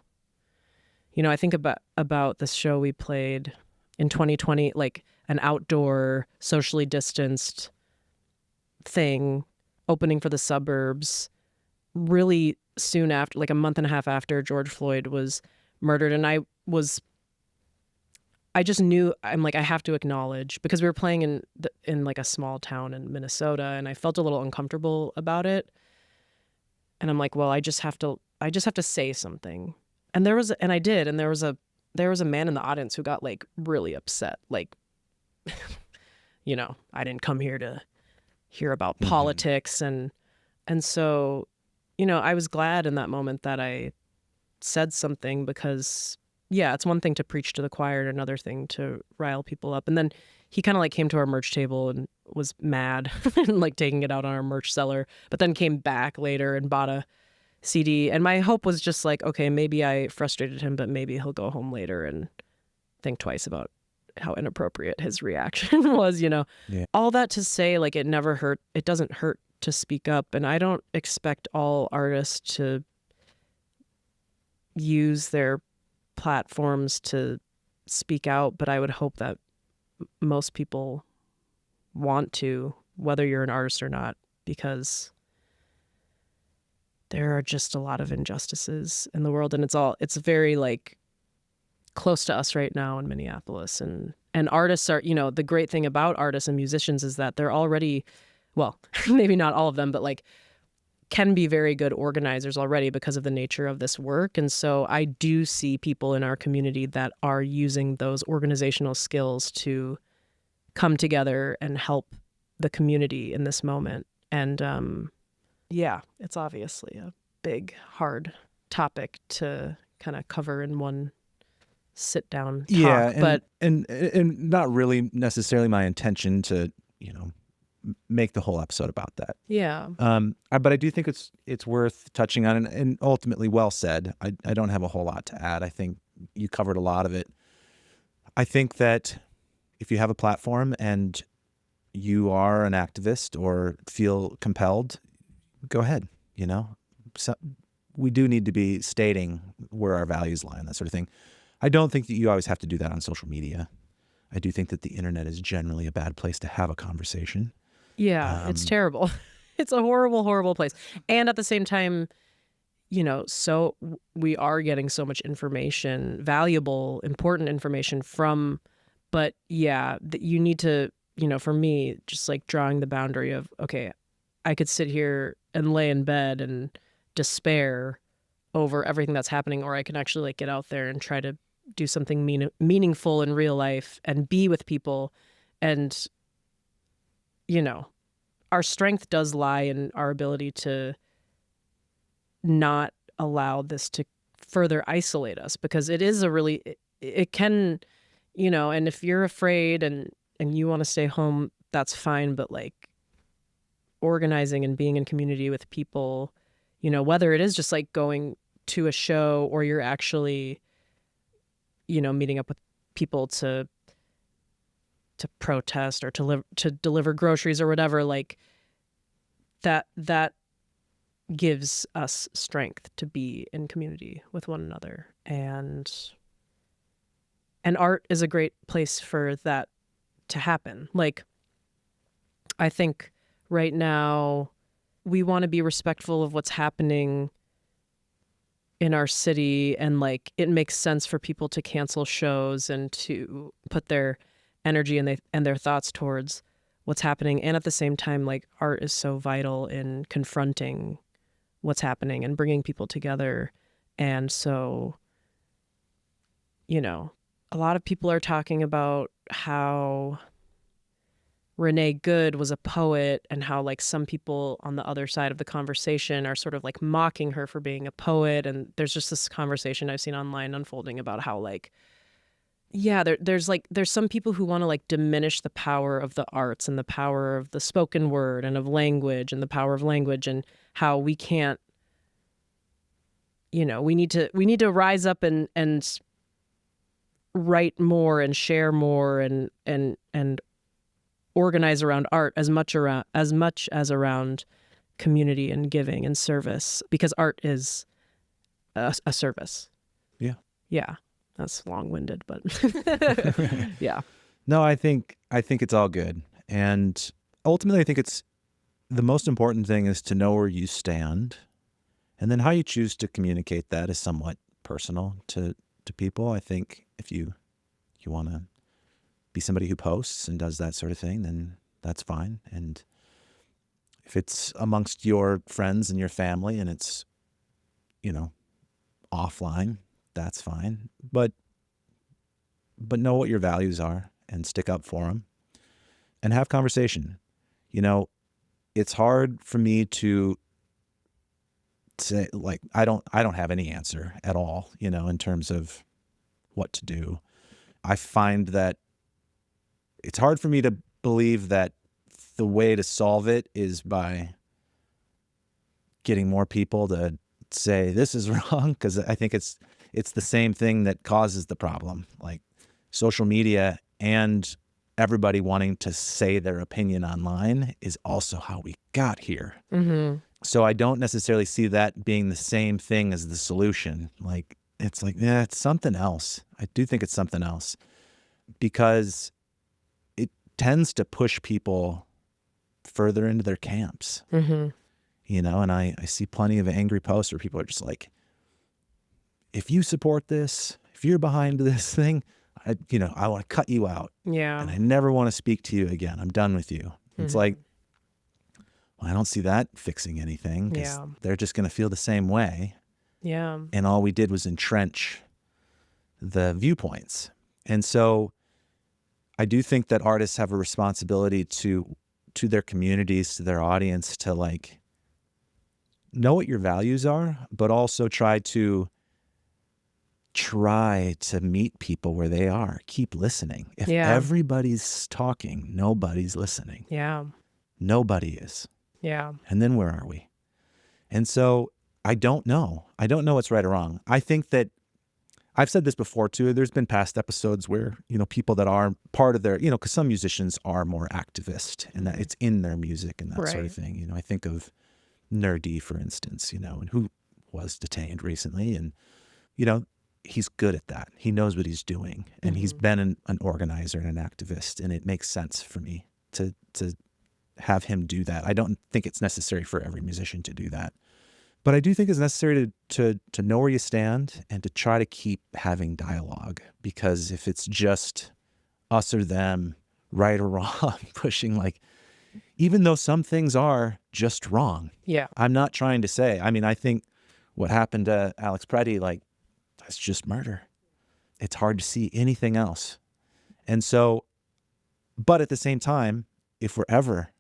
Speaker 2: you know, I think about this show we played in 2020, like an outdoor, socially distanced thing, opening for the suburbs, really soon after, like a month and a half after George Floyd was murdered. And I just knew, I'm like, I have to acknowledge, because we were playing in like a small town in Minnesota, and I felt a little uncomfortable about it. And I'm like, well, I just have to say something. And I did. And there was a man in the audience who got like really upset. Like, you know, I didn't come here to hear about politics. And so, you know, I was glad in that moment that I said something, because yeah, it's one thing to preach to the choir and another thing to rile people up. And then he kind of like came to our merch table and was mad and like taking it out on our merch seller, but then came back later and bought a CD. And my hope was just like, okay, maybe I frustrated him, but maybe he'll go home later and think twice about how inappropriate his reaction was, you know.
Speaker 1: Yeah.
Speaker 2: All that to say, like, it doesn't hurt to speak up. And I don't expect all artists to use their platforms to speak out, but I would hope that most people want to, whether you're an artist or not, because there are just a lot of injustices in the world, and it's very like close to us right now in Minneapolis. And artists are, you know, the great thing about artists and musicians is that they're already, well, maybe not all of them, but like can be very good organizers already because of the nature of this work. And so I do see people in our community that are using those organizational skills to come together and help the community in this moment. And yeah, it's obviously a big, hard topic to kind of cover in one sit down talk.
Speaker 1: Yeah, and not really necessarily my intention to, you know, make the whole episode about that.
Speaker 2: Yeah.
Speaker 1: But I do think it's worth touching on, and ultimately well said. I don't have a whole lot to add. I think you covered a lot of it. I think that if you have a platform and you are an activist or feel compelled, go ahead. You know, so we do need to be stating where our values lie and that sort of thing. I don't think that you always have to do that on social media. I do think that the internet is generally a bad place to have a conversation.
Speaker 2: Yeah, it's terrible. It's a horrible, horrible place. And at the same time, you know, so we are getting so much information, valuable, important information from, but yeah, you need to, you know, for me, just like drawing the boundary of, okay, I could sit here and lay in bed and despair over everything that's happening, or I can actually like get out there and try to do something meaningful in real life and be with people. And you know, our strength does lie in our ability to not allow this to further isolate us, because it is it can, you know, and if you're afraid and you want to stay home, that's fine. But like organizing and being in community with people, you know, whether it is just like going to a show or you're actually, you know, meeting up with people to protest or to deliver groceries or whatever, like that gives us strength to be in community with one another. And art is a great place for that to happen. Like, I think right now we want to be respectful of what's happening in our city, and like it makes sense for people to cancel shows and to put their energy and their thoughts towards what's happening. And at the same time, like art is so vital in confronting what's happening and bringing people together. And so, you know, a lot of people are talking about how Renee Good was a poet, and how like some people on the other side of the conversation are sort of like mocking her for being a poet. And there's just this conversation I've seen online unfolding about how like, yeah, there's some people who want to like diminish the power of the arts and the power of the spoken word and of language and the power of language, and how we can't, we need to rise up and write more and share more and organize around art as much as around community and giving and service, because art is a service.
Speaker 1: Yeah.
Speaker 2: Yeah. That's long-winded, but yeah.
Speaker 1: No, I think it's all good. And ultimately, I think it's the most important thing is to know where you stand. And then how you choose to communicate that is somewhat personal to people. I think if you want to be somebody who posts and does that sort of thing, then that's fine. And if it's amongst your friends and your family and it's, offline, that's fine. But know what your values are and stick up for them and have conversation. It's hard for me to say, like, I don't have any answer at all, in terms of what to do. I find that it's hard for me to believe that the way to solve it is by getting more people to say this is wrong, because I think it's the same thing that causes the problem. Like social media and everybody wanting to say their opinion online is also how we got here.
Speaker 2: Mm-hmm.
Speaker 1: So I don't necessarily see that being the same thing as the solution. Like, it's like, yeah, it's something else. I do think it's something else, because it tends to push people further into their camps.
Speaker 2: Mm-hmm.
Speaker 1: And I see plenty of angry posts where people are just like, if you support this, if you're behind this thing, I want to cut you out.
Speaker 2: Yeah.
Speaker 1: And I never want to speak to you again. I'm done with you.
Speaker 2: Mm-hmm.
Speaker 1: It's like, well, I don't see that fixing anything, because they're just going to feel the same way.
Speaker 2: Yeah.
Speaker 1: And all we did was entrench the viewpoints. And so I do think that artists have a responsibility to their communities, to their audience, to like know what your values are, but also try to meet people where they are. Keep listening. If everybody's talking, nobody's listening.
Speaker 2: Yeah.
Speaker 1: Nobody is.
Speaker 2: Yeah.
Speaker 1: And then where are we? And so I don't know. I don't know what's right or wrong. I think that I've said this before too. There's been past episodes where, people that are part of their, because some musicians are more activist and that it's in their music and that sort of thing. I think of Nerdy, for instance, and who was detained recently. And, he's good at that. He knows what he's doing. And he's been an organizer and an activist. And it makes sense for me to have him do that. I don't think it's necessary for every musician to do that. But I do think it's necessary to know where you stand and to try to keep having dialogue. Because if it's just us or them, right or wrong, pushing, like, even though some things are just wrong.
Speaker 2: Yeah.
Speaker 1: I'm not trying to say, I think what happened to Alex Preddy, like, that's just murder. It's hard to see anything else. And so, but at the same time, if we're ever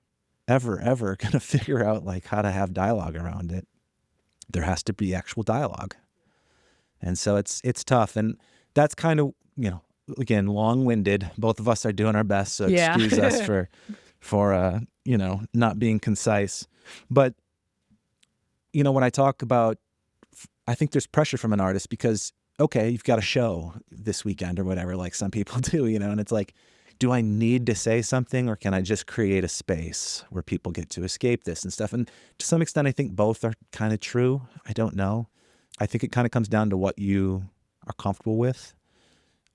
Speaker 1: going to figure out like how to have dialogue around it, there has to be actual dialogue. And so it's tough. And that's kind of, again, long-winded. Both of us are doing our best. So excuse us for not being concise. But, when I talk about, I think there's pressure from an artist because, okay, you've got a show this weekend or whatever, like some people do, and it's like, do I need to say something, or can I just create a space where people get to escape this and stuff? And to some extent, I think both are kind of true. I don't know. I think it kind of comes down to what you are comfortable with.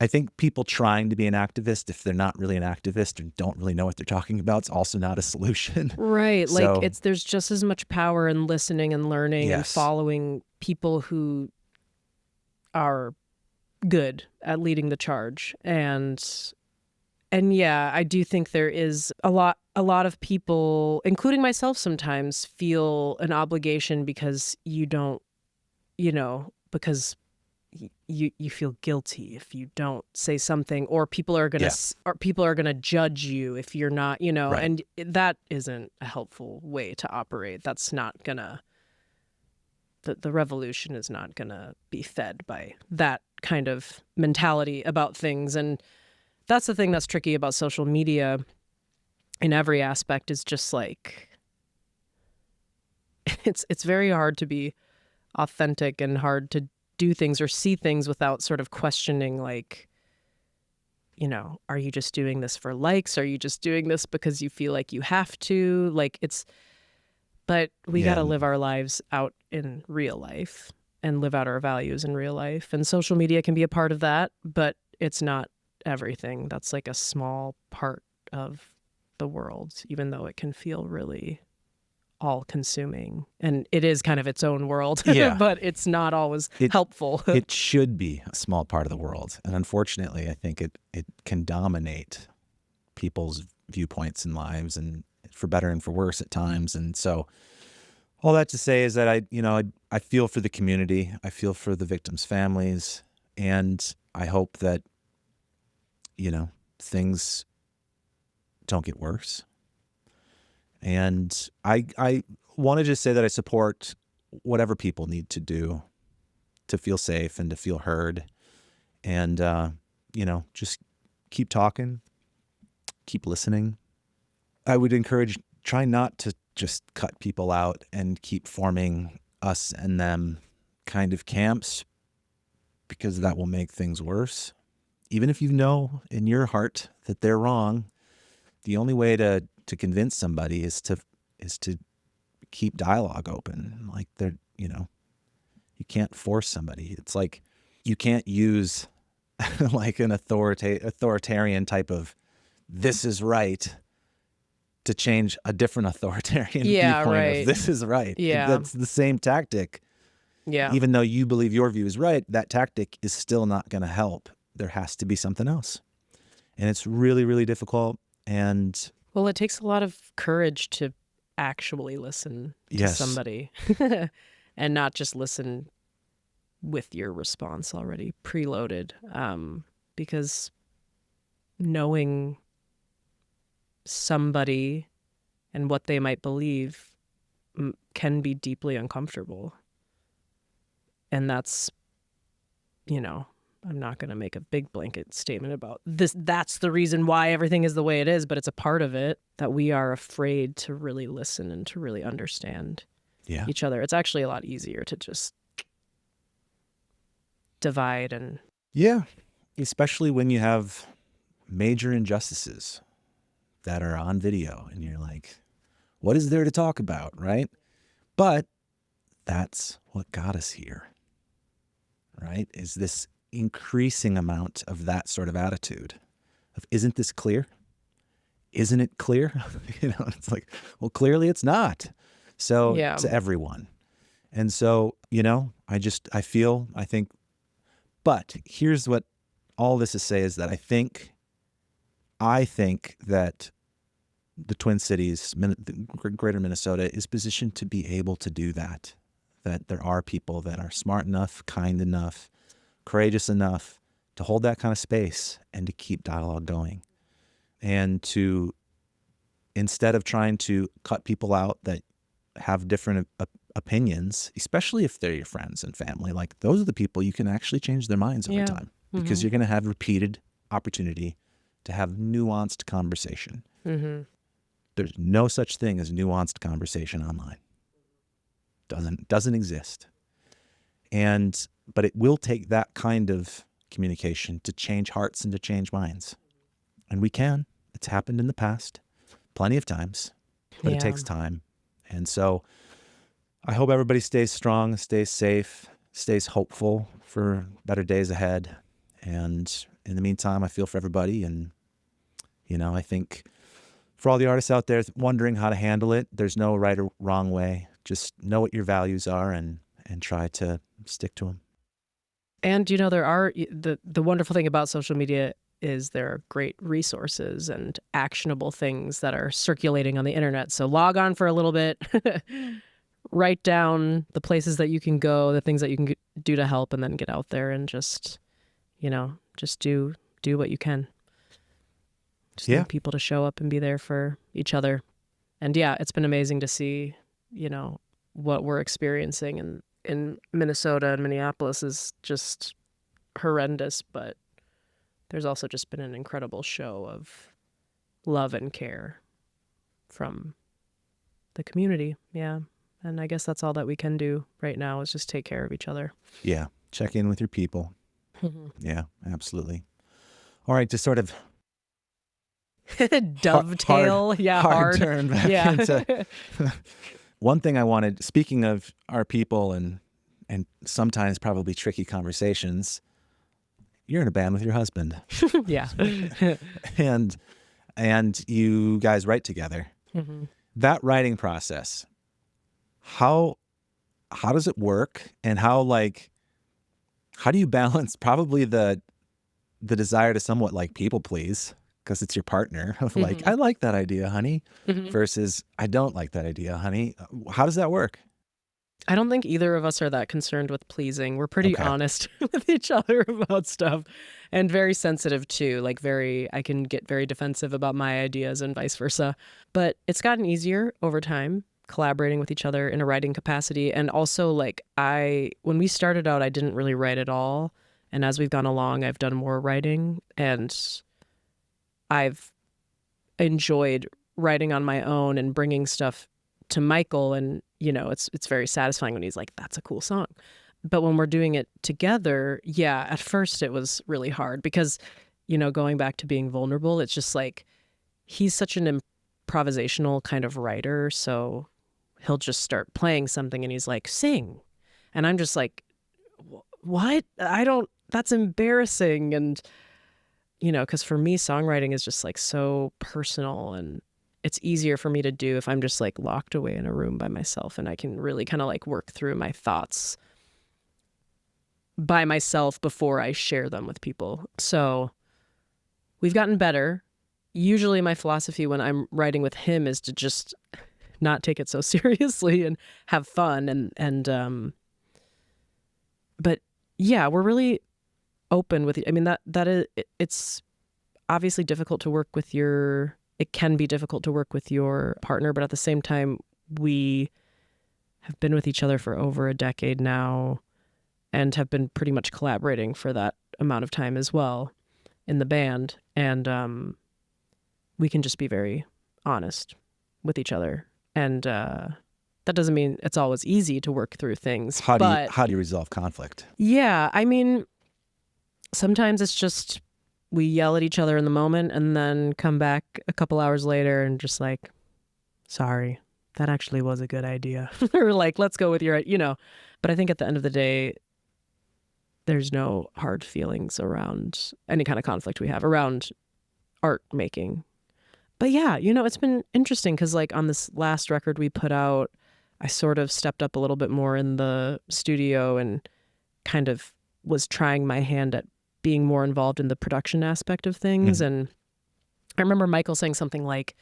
Speaker 1: I think people trying to be an activist, if they're not really an activist and don't really know what they're talking about, it's also not a solution.
Speaker 2: Right.
Speaker 1: So,
Speaker 2: like there's just as much power in listening and learning and following people who are good at leading the charge. And yeah, I do think there is a lot of people, including myself sometimes, feel an obligation because you don't, because you feel guilty if you don't say something, or people are gonna judge you if you're not,
Speaker 1: Right.
Speaker 2: and that isn't a helpful way to operate. That's not gonna the revolution is not gonna be fed by that kind of mentality about things. And that's the thing that's tricky about social media in every aspect, is just like it's very hard to be authentic and hard to do things or see things without sort of questioning, like, are you just doing this for likes? Are you just doing this because you feel like you have to? Like, but we got to live our lives out in real life and live out our values in real life. And social media can be a part of that, but it's not everything. That's like a small part of the world, even though it can feel really all-consuming, and it is kind of its own world. But it's not always helpful.
Speaker 1: It should be a small part of the world, and unfortunately, I think it can dominate people's viewpoints and lives, and for better and for worse at times. And so, all that to say is that I feel for the community, I feel for the victims' families, and I hope that things don't get worse. And I want to just say that I support whatever people need to do to feel safe and to feel heard. And, just keep talking, keep listening. I would encourage, try not to just cut people out and keep forming us and them kind of camps, because that will make things worse. Even if you know in your heart that they're wrong, the only way to convince somebody is to keep dialogue open. Like, you can't force somebody. It's like you can't use like an authoritarian type of "this is right" to change a different authoritarian viewpoint
Speaker 2: right.
Speaker 1: of "this is right."
Speaker 2: Yeah.
Speaker 1: That's the same tactic.
Speaker 2: Yeah.
Speaker 1: Even though you believe your view is right, that tactic is still not going to help. There has to be something else. And it's really, really difficult. And
Speaker 2: well, it takes a lot of courage to actually listen to somebody and not just listen with your response already preloaded, because knowing somebody and what they might believe can be deeply uncomfortable. And that's, I'm not going to make a big blanket statement about this. That's the reason why everything is the way it is, but it's a part of it that we are afraid to really listen and to really understand each other. It's actually a lot easier to just divide and...
Speaker 1: Yeah, especially when you have major injustices that are on video and you're like, what is there to talk about, right? But that's what got us here, right? Is this increasing amount of that sort of attitude of, isn't this clear? Isn't it clear? It's like, well, clearly it's not. So to everyone. And so, I think, but here's what all this to say is that I think that the Twin Cities, the greater Minnesota, is positioned to be able to do that. That there are people that are smart enough, kind enough, courageous enough to hold that kind of space and to keep dialogue going. And to, instead of trying to cut people out that have different opinions, especially if they're your friends and family, like, those are the people you can actually change their minds over time, because you're going to have repeated opportunity to have nuanced conversation. Mm-hmm. There's no such thing as nuanced conversation online. Doesn't exist. But it will take that kind of communication to change hearts and to change minds. And we can. It's happened in the past plenty of times, but it takes time. And so I hope everybody stays strong, stays safe, stays hopeful for better days ahead. And in the meantime, I feel for everybody. And, I think for all the artists out there wondering how to handle it, there's no right or wrong way. Just know what your values are and try to stick to them.
Speaker 2: And, there are, the wonderful thing about social media is there are great resources and actionable things that are circulating on the internet. So log on for a little bit, write down the places that you can go, the things that you can do to help, and then get out there and just, just do what you can. Just need people to show up and be there for each other. And yeah, it's been amazing to see, what we're experiencing in Minnesota and Minneapolis is just horrendous, but there's also just been an incredible show of love and care from the community. Yeah. And I guess that's all that we can do right now is just take care of each other.
Speaker 1: Yeah. Check in with your people. Yeah, absolutely. All right. Just sort of
Speaker 2: dovetail. Hard
Speaker 1: turn back into one thing I wanted, speaking of our people and sometimes probably tricky conversations, you're in a band with your husband.
Speaker 2: Yeah.
Speaker 1: and you guys write together. That writing process, how does it work, and how do you balance probably the desire to somewhat like people please, because it's your partner, of like, I like that idea, honey, versus I don't like that idea, honey. How does that work?
Speaker 2: I don't think either of us are that concerned with pleasing. We're pretty honest with each other about stuff, and very sensitive too. I can get very defensive about my ideas and vice versa. But it's gotten easier over time, collaborating with each other in a writing capacity. And also, when we started out, I didn't really write at all. And as we've gone along, I've done more writing, and I've enjoyed writing on my own and bringing stuff to Michael, and it's very satisfying when he's like, that's a cool song. But when we're doing it together, yeah, at first it was really hard because, going back to being vulnerable, it's just like, he's such an improvisational kind of writer. So he'll just start playing something and he's like, sing. And I'm just like, what? That's embarrassing. And, because for me, songwriting is just so personal, and it's easier for me to do if I'm just locked away in a room by myself, and I can really kind of work through my thoughts by myself before I share them with people. So we've gotten better. Usually my philosophy when I'm writing with him is to just not take it so seriously and have fun. But yeah, we're really open with it. I mean, it's obviously difficult to work with it can be difficult to work with your partner, but at the same time, we have been with each other for over a decade now and have been pretty much collaborating for that amount of time as well in the band. And we can just be very honest with each other. And that doesn't mean it's always easy to work through things.
Speaker 1: How do you resolve conflict?
Speaker 2: Yeah, I mean, sometimes it's just we yell at each other in the moment and then come back a couple hours later and just sorry, that actually was a good idea. Or let's go with your, But I think at the end of the day, there's no hard feelings around any kind of conflict we have around art making. But yeah, it's been interesting because on this last record we put out, I sort of stepped up a little bit more in the studio and kind of was trying my hand at being more involved in the production aspect of things. And I remember Michael saying something like,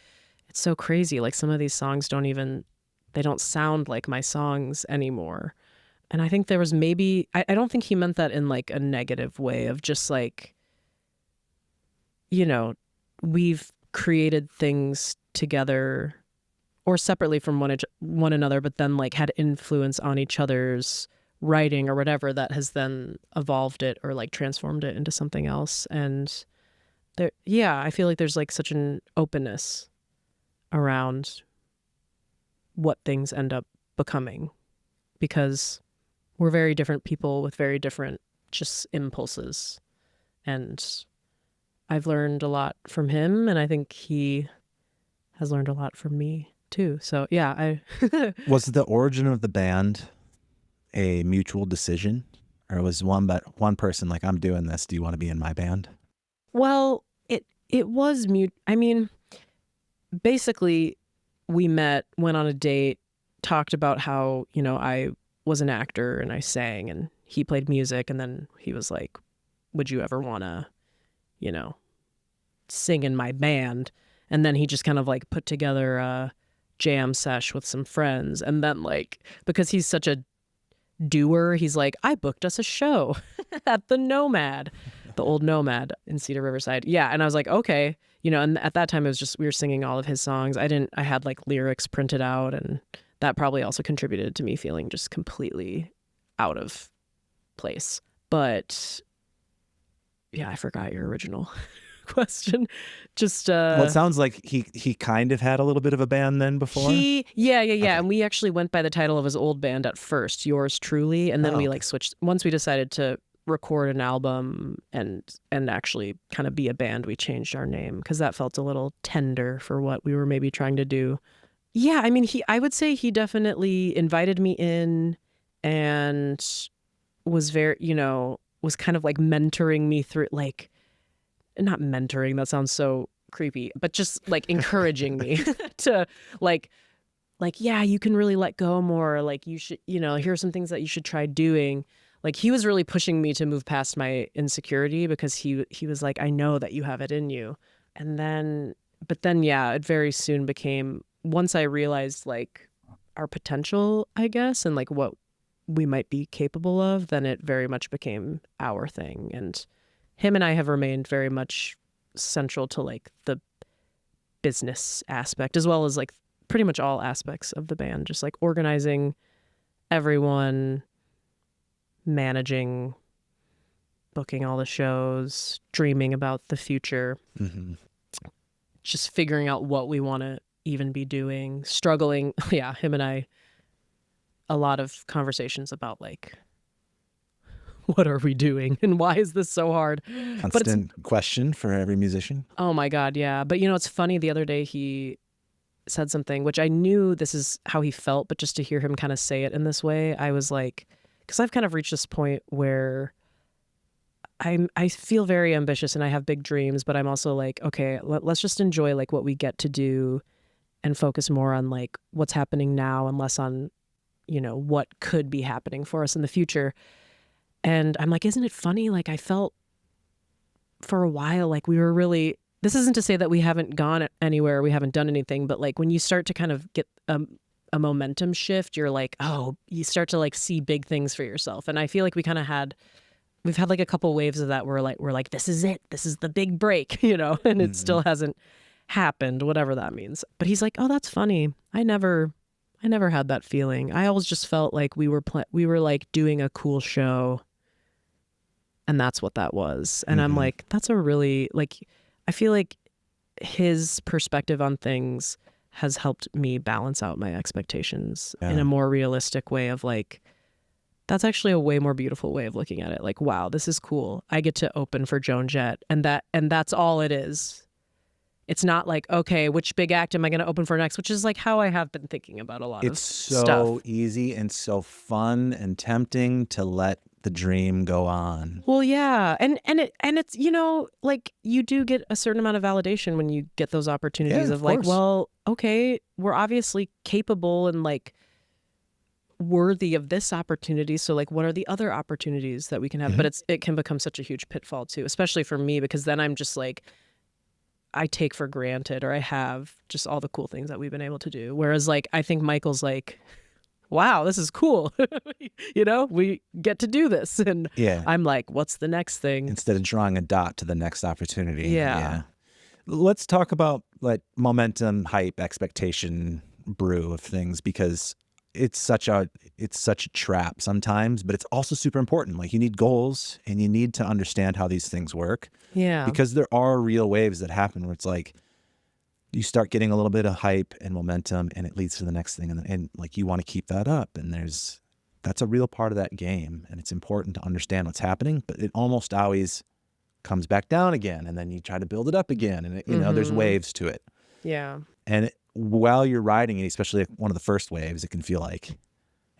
Speaker 2: it's so crazy. Some of these songs they don't sound like my songs anymore. And I think there was maybe, I don't think he meant that in a negative way of just we've created things together or separately from one another, but then had influence on each other's writing or whatever that has then evolved it or transformed it into something else. And I feel like there's such an openness around what things end up becoming, because we're very different people with very different just impulses. And I've learned a lot from him, and I think he has learned a lot from me too. So yeah,
Speaker 1: Was the origin of the band a mutual decision, or was one person I'm doing this, do you want to be in my band?
Speaker 2: Well, it was I mean, basically we met, went on a date, talked about how, I was an actor and I sang and he played music, and then he was like, would you ever want to, sing in my band? And then he just kind of put together a jam sesh with some friends, and then because he's such a doer. He's like, I booked us a show at the Nomad, the old Nomad in Cedar Riverside. Yeah. And I was like, okay. And at that time it was just, we were singing all of his songs. I had like lyrics printed out, and that probably also contributed to me feeling just completely out of place. But yeah, I forgot your original question. Just
Speaker 1: Well, it sounds like he kind of had a little bit of a band then before.
Speaker 2: Yeah.
Speaker 1: Okay.
Speaker 2: And we actually went by the title of his old band at first, Yours Truly, and then we like switched. Once we decided to record an album and actually kind of be a band, we changed our name because that felt a little tender for what we were maybe trying to do. Yeah, I mean, I would say he definitely invited me in and was very, was kind of like mentoring me through, like, not mentoring, that sounds so creepy, but just like encouraging me to like, yeah, you can really let go more. Like you should, here are some things that you should try doing. Like he was really pushing me to move past my insecurity because he was like, I know that you have it in you. And then, yeah, it very soon became, once I realized like our potential, I guess, and like what we might be capable of, then it very much became our thing. And him and I have remained very much central to like the business aspect, as well as like pretty much all aspects of the band, just like organizing everyone, managing, booking all the shows, dreaming about the future, just figuring out what we want to even be doing, struggling. Yeah, him and I, a lot of conversations about like, what are we doing and why is this so hard?
Speaker 1: Constant question for every musician.
Speaker 2: Oh my God, yeah. But it's funny, the other day he said something, which I knew this is how he felt, but just to hear him kind of say it in this way, I was like, because I've kind of reached this point where I feel very ambitious and I have big dreams, but I'm also like, okay, let's just enjoy like what we get to do and focus more on like what's happening now and less on, what could be happening for us in the future. And I'm like, isn't it funny? Like I felt for a while like we were really, this isn't to say that we haven't gone anywhere, we haven't done anything, but like when you start to kind of get a momentum shift, you're like, oh, you start to like see big things for yourself. And I feel like we've had like a couple waves of that where we're like, this is it, this is the big break, and it still hasn't happened, whatever that means. But he's like, oh, that's funny. I never had that feeling. I always just felt like we were like doing a cool show, and that's what that was. And I'm like, that's a really, like, I feel like his perspective on things has helped me balance out my expectations in a more realistic way of like, that's actually a way more beautiful way of looking at it. Like, wow, this is cool. I get to open for Joan Jett, and that's all it is. It's not like, okay, which big act am I going to open for next? Which is like how I have been thinking about a lot of stuff.
Speaker 1: It's so easy and so fun and tempting to let the dream go on.
Speaker 2: Well, yeah. And it's, like you do get a certain amount of validation when you get those opportunities of like, well, okay, we're obviously capable and like worthy of this opportunity. So like, what are the other opportunities that we can have? But it can become such a huge pitfall too, especially for me, because then I'm just like, I take for granted, or I have just all the cool things that we've been able to do. Whereas like, I think Michael's like, wow, this is cool. We get to do this. And I'm like, what's the next thing?
Speaker 1: Instead of drawing a dot to the next opportunity.
Speaker 2: Yeah.
Speaker 1: Let's talk about like momentum, hype, expectation brew of things, because it's such a trap sometimes, but it's also super important. Like you need goals and you need to understand how these things work.
Speaker 2: Yeah.
Speaker 1: Because there are real waves that happen where it's like you start getting a little bit of hype and momentum and it leads to the next thing. And like you want to keep that up. And that's a real part of that game. And it's important to understand what's happening, but it almost always comes back down again. And then you try to build it up again. And there's waves to it.
Speaker 2: Yeah.
Speaker 1: And while you're riding it, especially one of the first waves, it can feel like,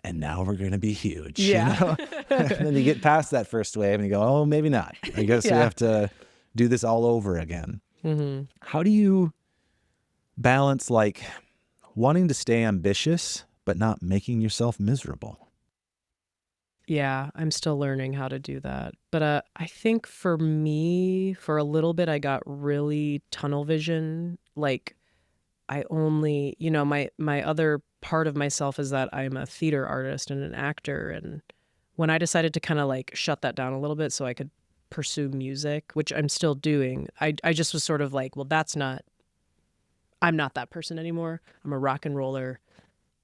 Speaker 1: and now we're going to be huge.
Speaker 2: Yeah.
Speaker 1: And then you get past that first wave and you go, oh, maybe not. I guess we have to do this all over again. How do you balance like wanting to stay ambitious, but not making yourself miserable?
Speaker 2: Yeah, I'm still learning how to do that. But I think for me, for a little bit, I got really tunnel vision. Like I only, my other part of myself is that I'm a theater artist and an actor. And when I decided to kind of like shut that down a little bit so I could pursue music, which I'm still doing, I just was sort of like, well, I'm not that person anymore. I'm a rock and roller.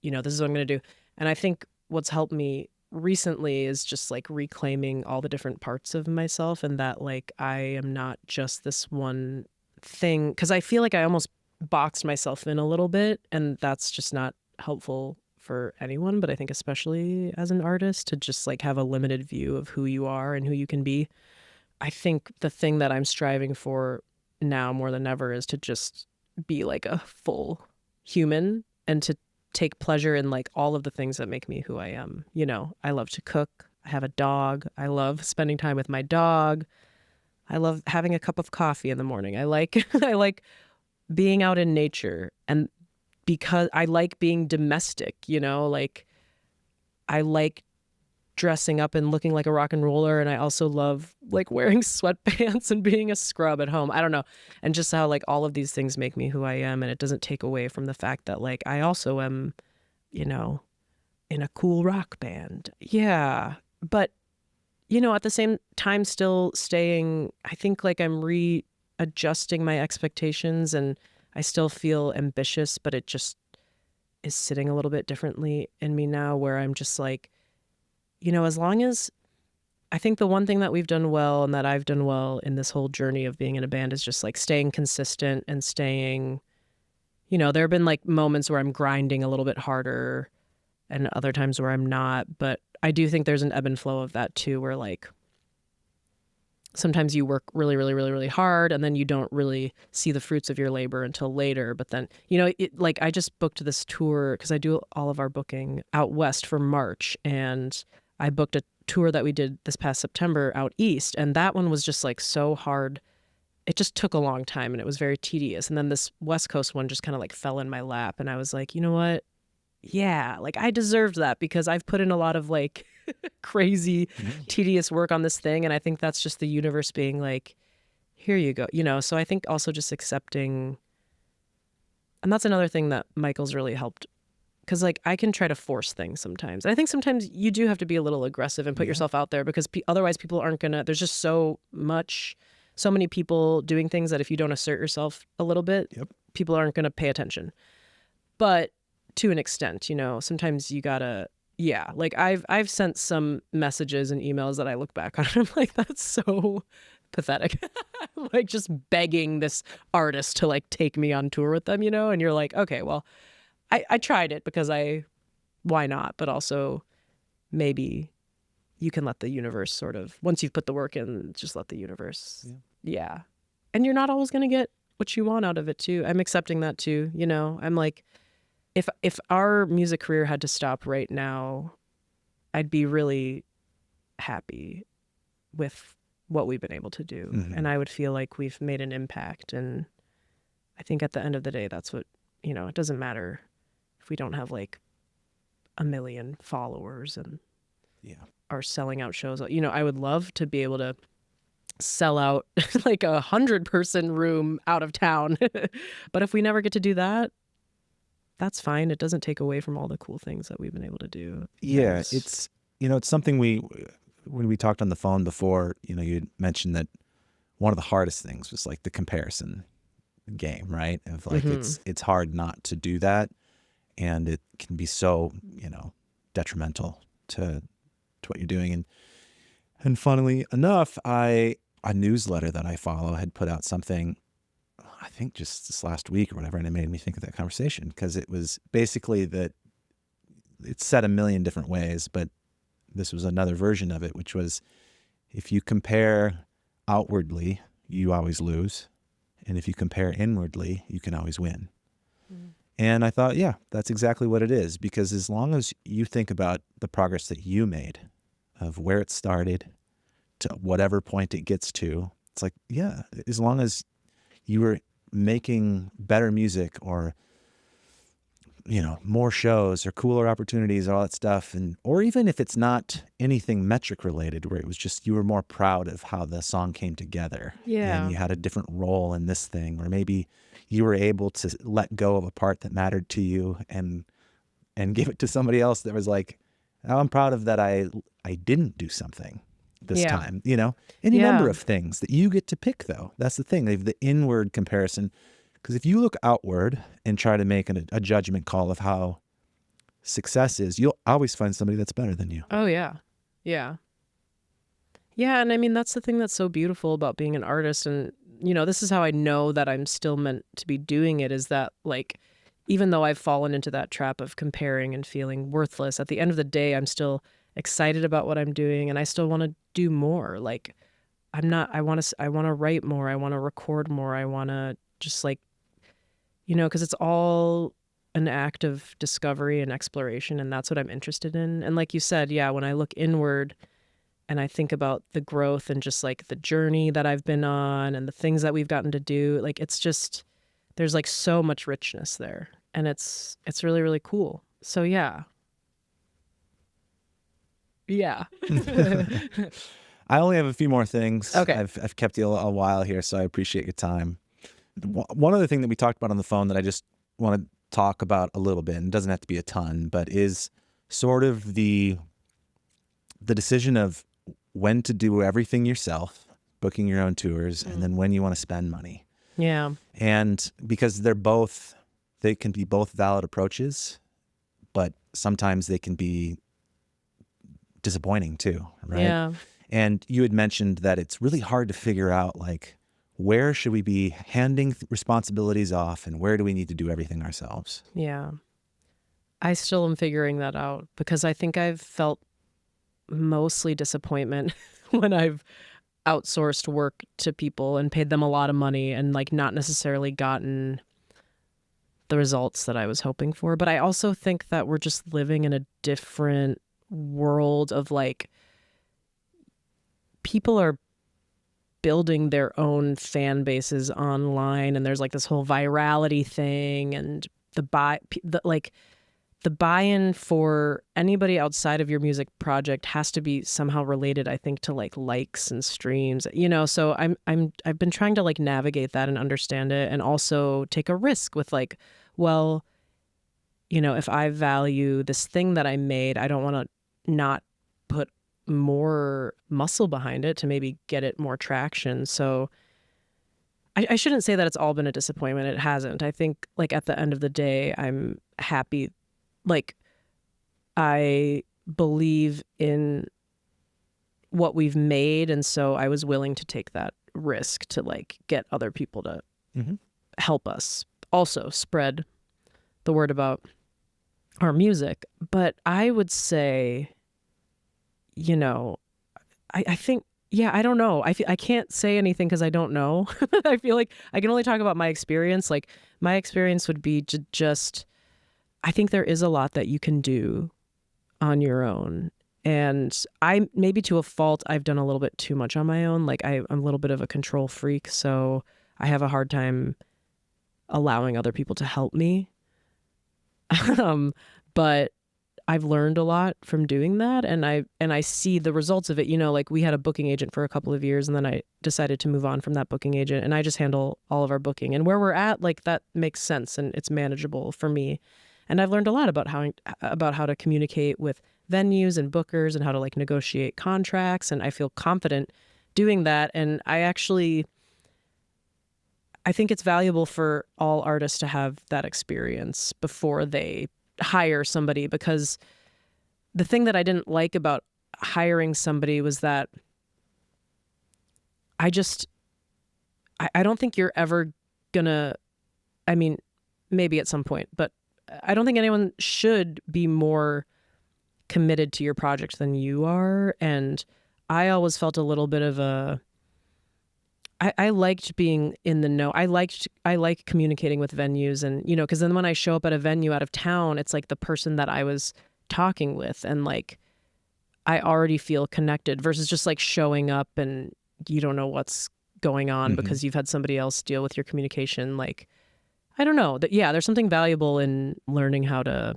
Speaker 2: This is what I'm going to do. And I think what's helped me recently is just like reclaiming all the different parts of myself, and that like I am not just this one thing, because I feel like I almost boxed myself in a little bit, and that's just not helpful for anyone, but I think especially as an artist to just like have a limited view of who you are and who you can be. I think the thing that I'm striving for now more than ever is to just be like a full human and to take pleasure in like all of the things that make me who I am. I love to cook. I have a dog. I love spending time with my dog. I love having a cup of coffee in the morning. I like I like being out in nature, and because I like being domestic, like I like dressing up and looking like a rock and roller, and I also love like wearing sweatpants and being a scrub at home. I don't know. And just how like all of these things make me who I am, and it doesn't take away from the fact that like I also am, in a cool rock band. Yeah. But at the same time still staying, I think like I'm readjusting my expectations, and I still feel ambitious, but it just is sitting a little bit differently in me now, where I'm just like, as long as I think the one thing that we've done well and that I've done well in this whole journey of being in a band is just like staying consistent and staying, there have been like moments where I'm grinding a little bit harder and other times where I'm not. But I do think there's an ebb and flow of that too, where like sometimes you work really, really, really, really hard and then you don't really see the fruits of your labor until later. But then, like I just booked this tour because I do all of our booking out west for March, and I booked a tour that we did this past September out east, and that one was just like so hard. It just took a long time and it was very tedious. And then this West Coast one just kind of like fell in my lap, and I was like, you know what? Yeah, like I deserved that because I've put in a lot of like crazy, tedious work on this thing. And I think that's just the universe being like, here you go. So I think also just accepting, and that's another thing that Michael's really helped. Because like I can try to force things sometimes. And I think sometimes you do have to be a little aggressive and put yourself out there, because otherwise people aren't gonna, there's just so many people doing things that if you don't assert yourself a little bit, people aren't gonna pay attention. But to an extent, sometimes you gotta, like I've sent some messages and emails that I look back on and I'm like, that's so pathetic. Like just begging this artist to like take me on tour with them, and you're like, okay, well, I tried it because why not? But also maybe you can let the universe sort of, once you've put the work in, just let the universe. Yeah. And you're not always going to get what you want out of it too. I'm accepting that too. I'm like, if our music career had to stop right now, I'd be really happy with what we've been able to do. And I would feel like we've made an impact. And I think at the end of the day, that's what, it doesn't matter if we don't have like 1 million followers and are selling out shows. I would love to be able to sell out like 100-person room out of town. But if we never get to do that, that's fine. It doesn't take away from all the cool things that we've been able to do.
Speaker 1: Yeah, it's something when we talked on the phone before, you mentioned that one of the hardest things was like the comparison game, right? Of like it's hard not to do that, and it can be so detrimental to what you're doing. And funnily enough, a newsletter that I follow had put out something, I think just this last week or whatever, and it made me think of that conversation, because it was basically that it's said a million different ways, but this was another version of it, which was if you compare outwardly, you always lose. And if you compare inwardly, you can always win. And I thought, yeah, that's exactly what it is. Because as long as you think about the progress that you made, of where it started to whatever point it gets to, it's like, yeah, as long as you were making better music or, more shows or cooler opportunities, all that stuff. Or even if it's not anything metric related, where it was just, you were more proud of how the song came together.
Speaker 2: Yeah.
Speaker 1: And you had a different role in this thing, or maybe you were able to let go of a part that mattered to you and and give it to somebody else that was like, oh, I'm proud of that I didn't do something this time, any number of things that you get to pick, though. That's the thing, the inward comparison. Because if you look outward and try to make a judgment call of how success is, you'll always find somebody that's better than you.
Speaker 2: Oh, yeah. Yeah. Yeah. And I mean, that's the thing that's so beautiful about being an artist. And, this is how I know that I'm still meant to be doing it, is that, like, even though I've fallen into that trap of comparing and feeling worthless, at the end of the day, I'm still excited about what I'm doing, and I still want to do more. Like, I want to write more. I want to record more. I want to just, like, because it's all an act of discovery and exploration, and that's what I'm interested in. And like you said, yeah, when I look inward and I think about the growth and just like the journey that I've been on and the things that we've gotten to do, like, it's just, there's like so much richness there, and it's really, really cool. So yeah.
Speaker 1: I only have a few more things.
Speaker 2: Okay.
Speaker 1: I've kept you a while here, so I appreciate your time. One other thing that we talked about on the phone that I just want to talk about a little bit, and it doesn't have to be a ton, but is sort of the decision of when to do everything yourself, booking your own tours, and then when you want to spend money.
Speaker 2: Yeah.
Speaker 1: And because they can be both valid approaches, but sometimes they can be disappointing too, right?
Speaker 2: Yeah.
Speaker 1: And you had mentioned that it's really hard to figure out, like, where should we be handing responsibilities off and where do we need to do everything ourselves?
Speaker 2: Yeah. I still am figuring that out, because I think I've felt mostly disappointment when I've outsourced work to people and paid them a lot of money and, like, not necessarily gotten the results that I was hoping for. But I also think that we're just living in a different world of, like, people are building their own fan bases online, and there's like this whole virality thing, and the buy-in for anybody outside of your music project has to be somehow related, I think, to like likes and streams, so I've been trying to like navigate that and understand it, and also take a risk with like, well, if I value this thing that I made, I don't want to not put more muscle behind it to maybe get it more traction. So I shouldn't say that it's all been a disappointment. It hasn't. I think, like, at the end of the day, I'm happy. Like, I believe in what we've made, and so I was willing to take that risk to like get other people to help us also spread the word about our music. But I would say, I think, I don't know. I can't say anything because I don't know. I feel like I can only talk about my experience. Like, my experience would be just, I think there is a lot that you can do on your own. And maybe to a fault, I've done a little bit too much on my own. Like, I'm a little bit of a control freak, so I have a hard time allowing other people to help me. But I've learned a lot from doing that, and I see the results of it. Like, we had a booking agent for a couple of years, and then I decided to move on from that booking agent, and I just handle all of our booking. And where we're at, like, that makes sense, and it's manageable for me. And I've learned a lot about how to communicate with venues and bookers, and how to like negotiate contracts, and I feel confident doing that. And I think it's valuable for all artists to have that experience before they hire somebody, because the thing that I didn't like about hiring somebody was that I don't think you're ever gonna, I mean, maybe at some point, but I don't think anyone should be more committed to your project than you are. And I always felt a little bit of I liked being in the know. I like communicating with venues, and because then when I show up at a venue out of town, it's like the person that I was talking with, and like I already feel connected, versus just like showing up and you don't know what's going on because you've had somebody else deal with your communication. Like, I don't know. There's something valuable in learning how to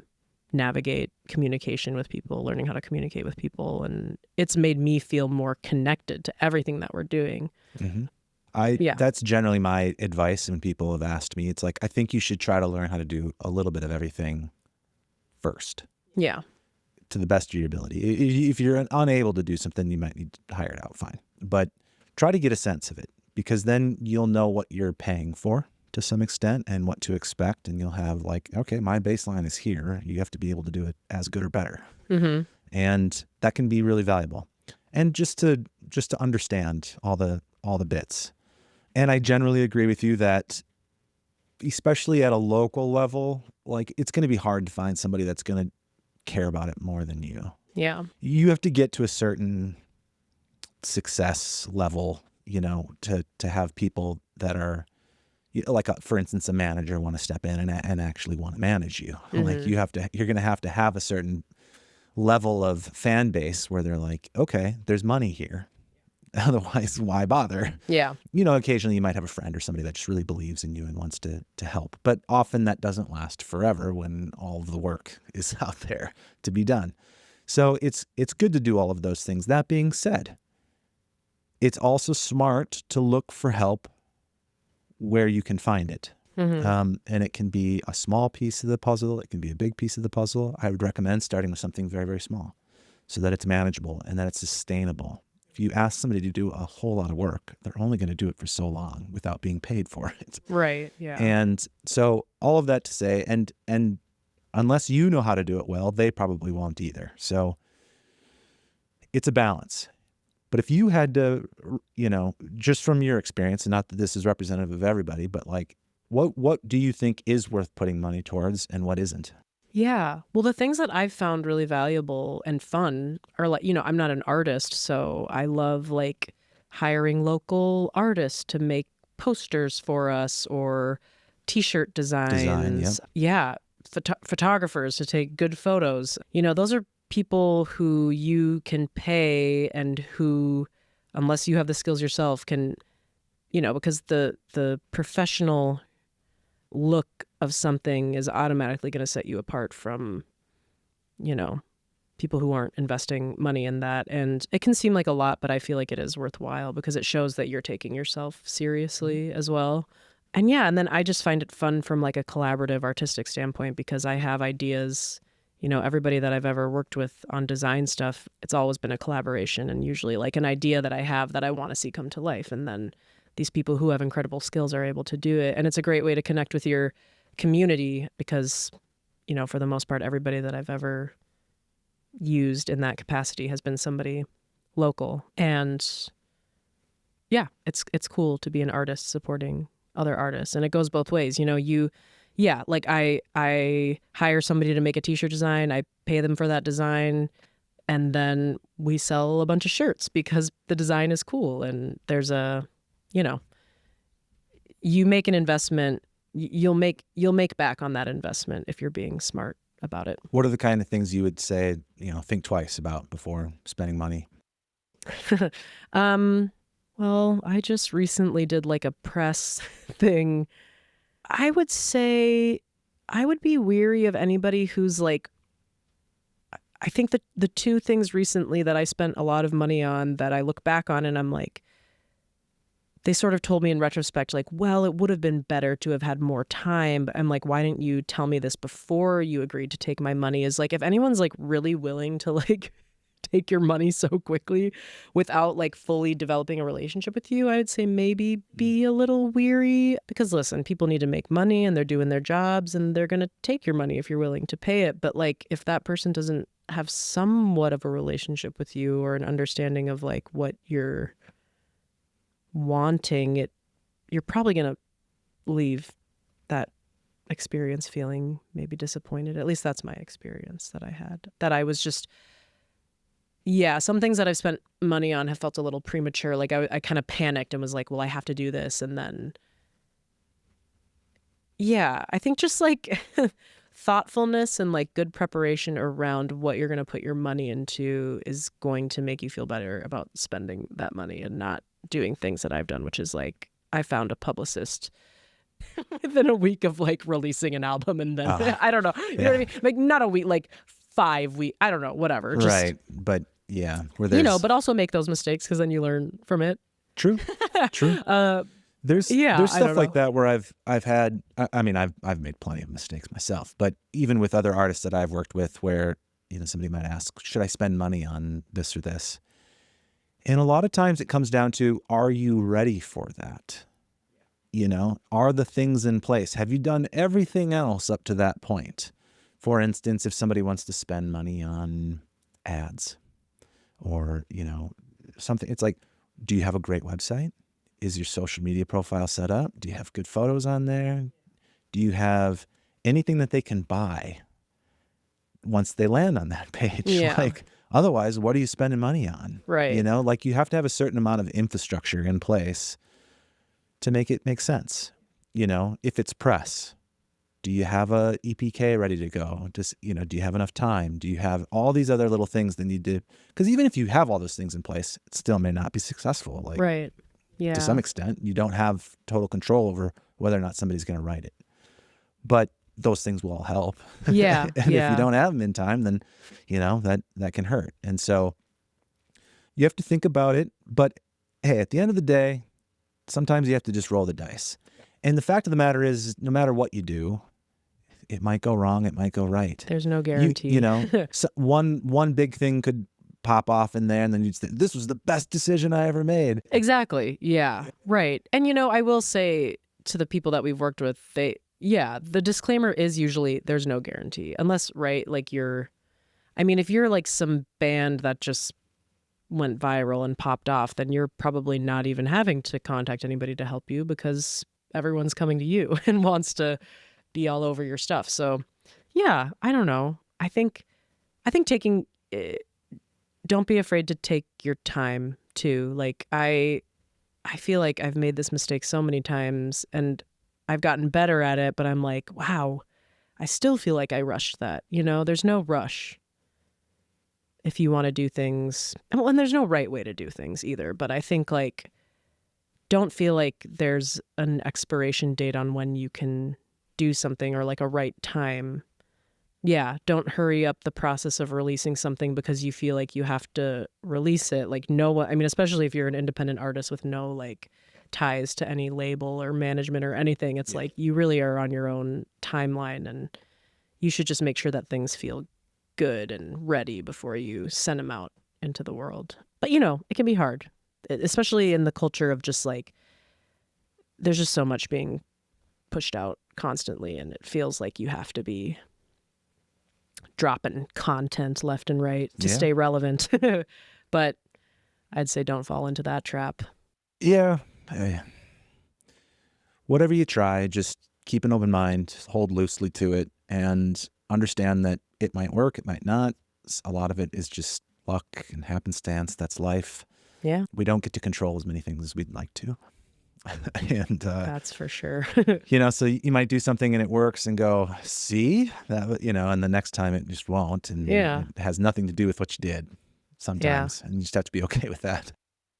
Speaker 2: navigate communication with people, learning how to communicate with people, and it's made me feel more connected to everything that we're doing.
Speaker 1: That's generally my advice when people have asked me. It's like, I think you should try to learn how to do a little bit of everything first
Speaker 2: Yeah.
Speaker 1: to the best of your ability. If you're unable to do something, you might need to hire it out, fine. But try to get a sense of it, because then you'll know what you're paying for to some extent and what to expect. And you'll have like, okay, my baseline is here. You have to be able to do it as good or better.
Speaker 2: Mm-hmm.
Speaker 1: And that can be really valuable. And just to understand all the bits. And I generally agree with you that especially at a local level, like it's going to be hard to find somebody that's going to care about it more than you.
Speaker 2: Yeah.
Speaker 1: You have to get to a certain success level, to have people that are like, for instance, a manager want to step in and actually want to manage you.
Speaker 2: Mm-hmm.
Speaker 1: Like you're going to have a certain level of fan base where they're like, okay, there's money here. Otherwise, why bother?
Speaker 2: Yeah.
Speaker 1: Occasionally you might have a friend or somebody that just really believes in you and wants to help. But often that doesn't last forever when all of the work is out there to be done. So it's good to do all of those things. That being said, it's also smart to look for help where you can find it.
Speaker 2: Mm-hmm.
Speaker 1: And it can be a small piece of the puzzle. It can be a big piece of the puzzle. I would recommend starting with something very, very small so that it's manageable and that it's sustainable. If you ask somebody to do a whole lot of work, they're only going to do it for so long without being paid for it.
Speaker 2: Right. Yeah.
Speaker 1: And so all of that to say, and unless you know how to do it well, they probably won't either. So it's a balance. But if you had to, just from your experience, and not that this is representative of everybody, but like, what do you think is worth putting money towards and what isn't?
Speaker 2: Yeah. Well, the things that I've found really valuable and fun are like, I'm not an artist, so I love like hiring local artists to make posters for us or T-shirt designs.
Speaker 1: Yep.
Speaker 2: Yeah. Photographers to take good photos. Those are people who you can pay and who, unless you have the skills yourself, can, because the professional look of something is automatically going to set you apart from, people who aren't investing money in that. And it can seem like a lot, but I feel like it is worthwhile because it shows that you're taking yourself seriously as well. And yeah, and then I just find it fun from like a collaborative artistic standpoint because I have ideas. Everybody that I've ever worked with on design stuff, it's always been a collaboration and usually like an idea that I have that I want to see come to life. And then these people who have incredible skills are able to do it. And it's a great way to connect with your community because, for the most part, everybody that I've ever used in that capacity has been somebody local. And yeah, it's cool to be an artist supporting other artists. And it goes both ways. Like I hire somebody to make a T-shirt design. I pay them for that design. And then we sell a bunch of shirts because the design is cool. And there's you make an investment, you'll make back on that investment if you're being smart about it.
Speaker 1: What are the kind of things you would say, think twice about before spending money?
Speaker 2: Well, I just recently did like a press thing. I would say I would be weary of anybody who's like, I think that the two things recently that I spent a lot of money on that I look back on and I'm like, they sort of told me in retrospect, like, well, it would have been better to have had more time. But I'm like, why didn't you tell me this before you agreed to take my money? Is like, if anyone's like really willing to like take your money so quickly without like fully developing a relationship with you, I would say maybe be a little weary because listen, people need to make money and they're doing their jobs and they're going to take your money if you're willing to pay it. But like, if that person doesn't have somewhat of a relationship with you or an understanding of like what you're wanting it, you're probably going to leave that experience feeling maybe disappointed. At least that's my experience that I had, that I was just, some things that I've spent money on have felt a little premature. Like I kind of panicked and was like, well, I have to do this. And then, I think just like thoughtfulness and like good preparation around what you're going to put your money into is going to make you feel better about spending that money and not doing things that I've done, which is like I found a publicist within a week of like releasing an album and then I don't know, you know what I mean? Like not a week, like 5 weeks, I don't know, whatever. Just,
Speaker 1: right. But yeah, where there's...
Speaker 2: but also make those mistakes because then you learn from it.
Speaker 1: True.
Speaker 2: Yeah,
Speaker 1: there's
Speaker 2: I
Speaker 1: stuff
Speaker 2: don't
Speaker 1: like
Speaker 2: know.
Speaker 1: that where I mean I've made plenty of mistakes myself, but even with other artists that I've worked with where, somebody might ask, should I spend money on this or this? And a lot of times it comes down to, are you ready for that? Are the things in place? Have you done everything else up to that point? For instance, if somebody wants to spend money on ads or, something, it's like, do you have a great website? Is your social media profile set up? Do you have good photos on there? Do you have anything that they can buy once they land on that page?
Speaker 2: Yeah.
Speaker 1: Like, otherwise, what are you spending money on?
Speaker 2: Right.
Speaker 1: Like you have to have a certain amount of infrastructure in place to make it make sense. If it's press, do you have a EPK ready to go? Do you have enough time? Do you have all these other little things that need to, because even if you have all those things in place, it still may not be successful. Like,
Speaker 2: Right. Yeah.
Speaker 1: to some extent, you don't have total control over whether or not somebody's going to write it. But those things will all help.
Speaker 2: Yeah.
Speaker 1: And if you don't have them in time, then, that can hurt. And so you have to think about it. But hey, at the end of the day, sometimes you have to just roll the dice. And the fact of the matter is, no matter what you do, it might go wrong, it might go right.
Speaker 2: There's no guarantee.
Speaker 1: So one big thing could pop off in there, and then you'd say, this was the best decision I ever made.
Speaker 2: Exactly. Yeah. Right. And I will say to the people that we've worked with, the disclaimer is usually there's no guarantee unless, right, like if you're like some band that just went viral and popped off, then you're probably not even having to contact anybody to help you because everyone's coming to you and wants to be all over your stuff. So yeah, I don't know. I think taking, don't be afraid to take your time too. Like I feel like I've made this mistake so many times and I've gotten better at it, but I'm like, wow, I still feel like I rushed that. There's no rush if you want to do things. And there's no right way to do things either. But I think like, don't feel like there's an expiration date on when you can do something or like a right time. Yeah, don't hurry up the process of releasing something because you feel like you have to release it. Like no one, especially if you're an independent artist with no like ties to any label or management or anything, it's like you really are on your own timeline and you should just make sure that things feel good and ready before you send them out into the world. But it can be hard, especially in the culture of just like, there's just so much being pushed out constantly and it feels like you have to be dropping content left and right to stay relevant. But I'd say don't fall into that trap.
Speaker 1: Yeah. Whatever you try, just keep an open mind, hold loosely to it, and understand that it might work, it might not. A lot of it is just luck and happenstance. That's life.
Speaker 2: Yeah.
Speaker 1: We don't get to control as many things as we'd like to. And
Speaker 2: that's for sure.
Speaker 1: So you might do something and it works and go, see that, and the next time it just won't. And it has nothing to do with what you did sometimes. And you just have to be okay with that.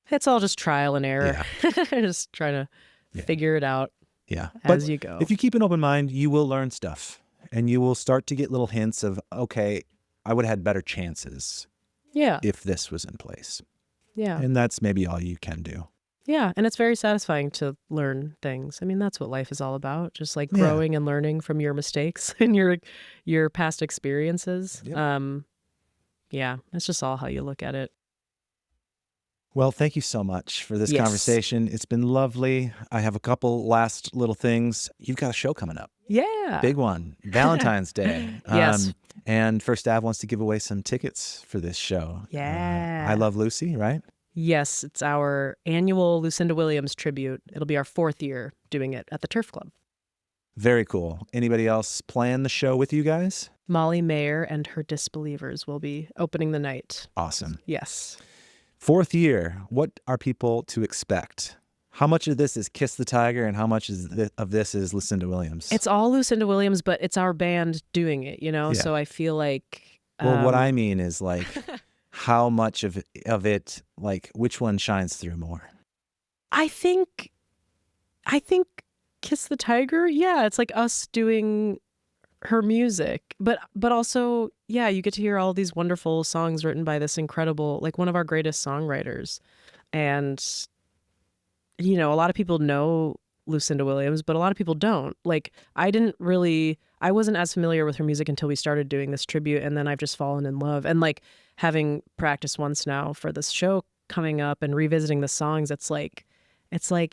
Speaker 2: It's all just trial and error. Just trying to figure it out as you go.
Speaker 1: If you keep an open mind, you will learn stuff and you will start to get little hints of, okay, I would have had better chances if this was in place. Yeah. And that's maybe all you can do.
Speaker 2: Yeah, and it's very satisfying to learn things. That's what life is all about, just like growing and learning from your mistakes and your past experiences. Yep. It's just all how you look at it.
Speaker 1: Well, thank you so much for this conversation. It's been lovely. I have a couple last little things. You've got a show coming up.
Speaker 2: Yeah.
Speaker 1: Big one. Valentine's Day.
Speaker 2: Yes.
Speaker 1: And First Ave wants to give away some tickets for this show.
Speaker 2: Yeah.
Speaker 1: I Love Lucy, right?
Speaker 2: Yes, it's our annual Lucinda Williams tribute. It'll be our 4th year doing it at the Turf Club.
Speaker 1: Very cool. Anybody else plan the show with you guys?
Speaker 2: Molly Mayer and her Disbelievers will be opening the night.
Speaker 1: Awesome.
Speaker 2: Yes.
Speaker 1: 4th year. What are people to expect? How much of this is Kiss the Tiger and how much of this is Lucinda Williams?
Speaker 2: It's all Lucinda Williams, but it's our band doing it, So I feel like...
Speaker 1: Well, what I mean is like... How much of it, like, which one shines through more?
Speaker 2: I think Kiss the Tiger. Yeah, it's like us doing her music, but also, you get to hear all these wonderful songs written by this incredible, like one of our greatest songwriters. And a lot of people know Lucinda Williams, but a lot of people don't. Like, I wasn't as familiar with her music until we started doing this tribute, and then I've just fallen in love. And like, having practiced once now for this show coming up and revisiting the songs, it's like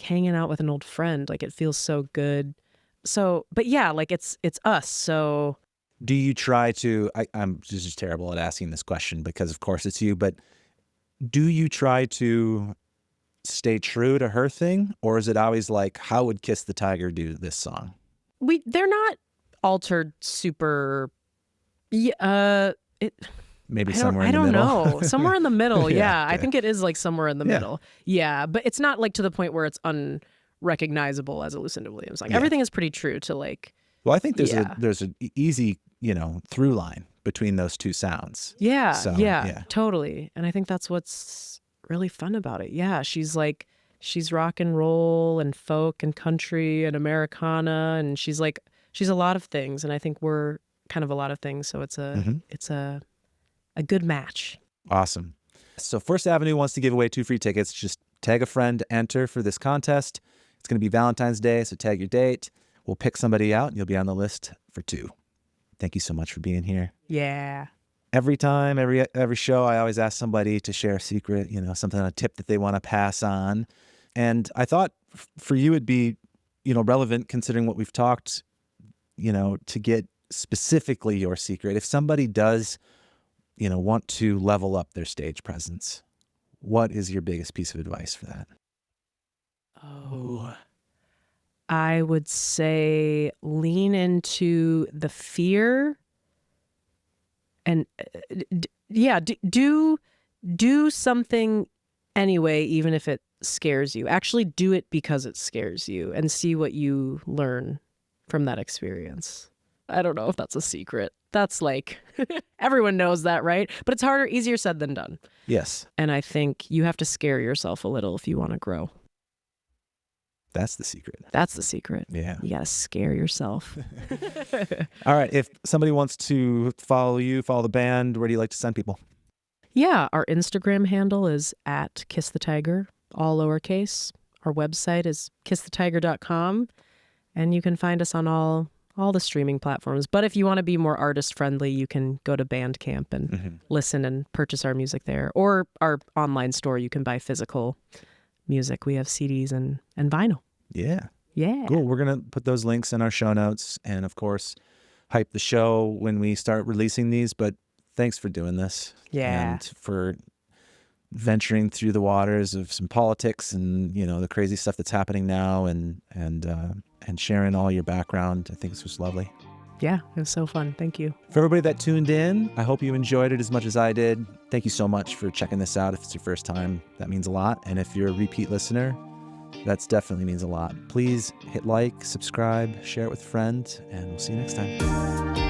Speaker 2: hanging out with an old friend. Like, it feels so good. So, but yeah, like it's us. So
Speaker 1: Do you try to, I'm just terrible at asking this question because of course it's you, but do you try to stay true to her thing, or is it always like, how would Kiss the Tiger do this song?
Speaker 2: they're not altered super. Yeah,
Speaker 1: Maybe
Speaker 2: I
Speaker 1: somewhere in the
Speaker 2: don't
Speaker 1: middle.
Speaker 2: know. Somewhere in the middle. Yeah.
Speaker 1: okay.
Speaker 2: I think it is like somewhere in the middle. Yeah. But it's not like to the point where it's unrecognizable as a Lucinda Williams song. Everything is pretty true to like.
Speaker 1: Well, I think there's an easy, through line between those two sounds.
Speaker 2: Yeah.
Speaker 1: So,
Speaker 2: yeah. Totally. And I think that's what's really fun about it. Yeah. She's rock and roll and folk and country and Americana. And she's a lot of things. And I think we're kind of a lot of things. So it's a good match.
Speaker 1: Awesome. So First Avenue wants to give away 2 free tickets. Just tag a friend to enter for this contest. It's going to be Valentine's Day, so tag your date. We'll pick somebody out, and you'll be on the list for 2. Thank you so much for being here.
Speaker 2: Yeah.
Speaker 1: Every time, every show, I always ask somebody to share a secret, something, a tip that they want to pass on. And I thought for you it'd be, relevant considering what we've talked, to get specifically your secret. If somebody does want to level up their stage presence, what is your biggest piece of advice for that?
Speaker 2: Oh, I would say lean into the fear and do something anyway, even if it scares you. Actually do it because it scares you and see what you learn from that experience. I don't know if that's a secret. That's like, everyone knows that, right? But it's easier said than done.
Speaker 1: Yes.
Speaker 2: And I think you have to scare yourself a little if you want to grow.
Speaker 1: That's the secret.
Speaker 2: That's the secret.
Speaker 1: Yeah.
Speaker 2: You got to scare yourself.
Speaker 1: All right. If somebody wants to follow you, follow the band, where do you like to send people?
Speaker 2: Yeah. Our Instagram handle is @KissTheTiger, all lowercase. Our website is kissthethiger.com. And you can find us on all the streaming platforms. But if you want to be more artist friendly, you can go to Bandcamp and listen and purchase our music there. Or our online store, you can buy physical music. We have CDs and vinyl.
Speaker 1: Yeah.
Speaker 2: Yeah.
Speaker 1: Cool. We're going to put those links in our show notes and, of course, hype the show when we start releasing these. But thanks for doing this.
Speaker 2: Yeah.
Speaker 1: And for venturing through the waters of some politics and, the crazy stuff that's happening now and sharing all your background. I think this was lovely.
Speaker 2: Yeah, it was so fun. Thank you.
Speaker 1: For everybody that tuned in, I hope you enjoyed it as much as I did. Thank you so much for checking this out. If it's your first time, that means a lot. And if you're a repeat listener, that definitely means a lot. Please hit like, subscribe, share it with a friend, and we'll see you next time.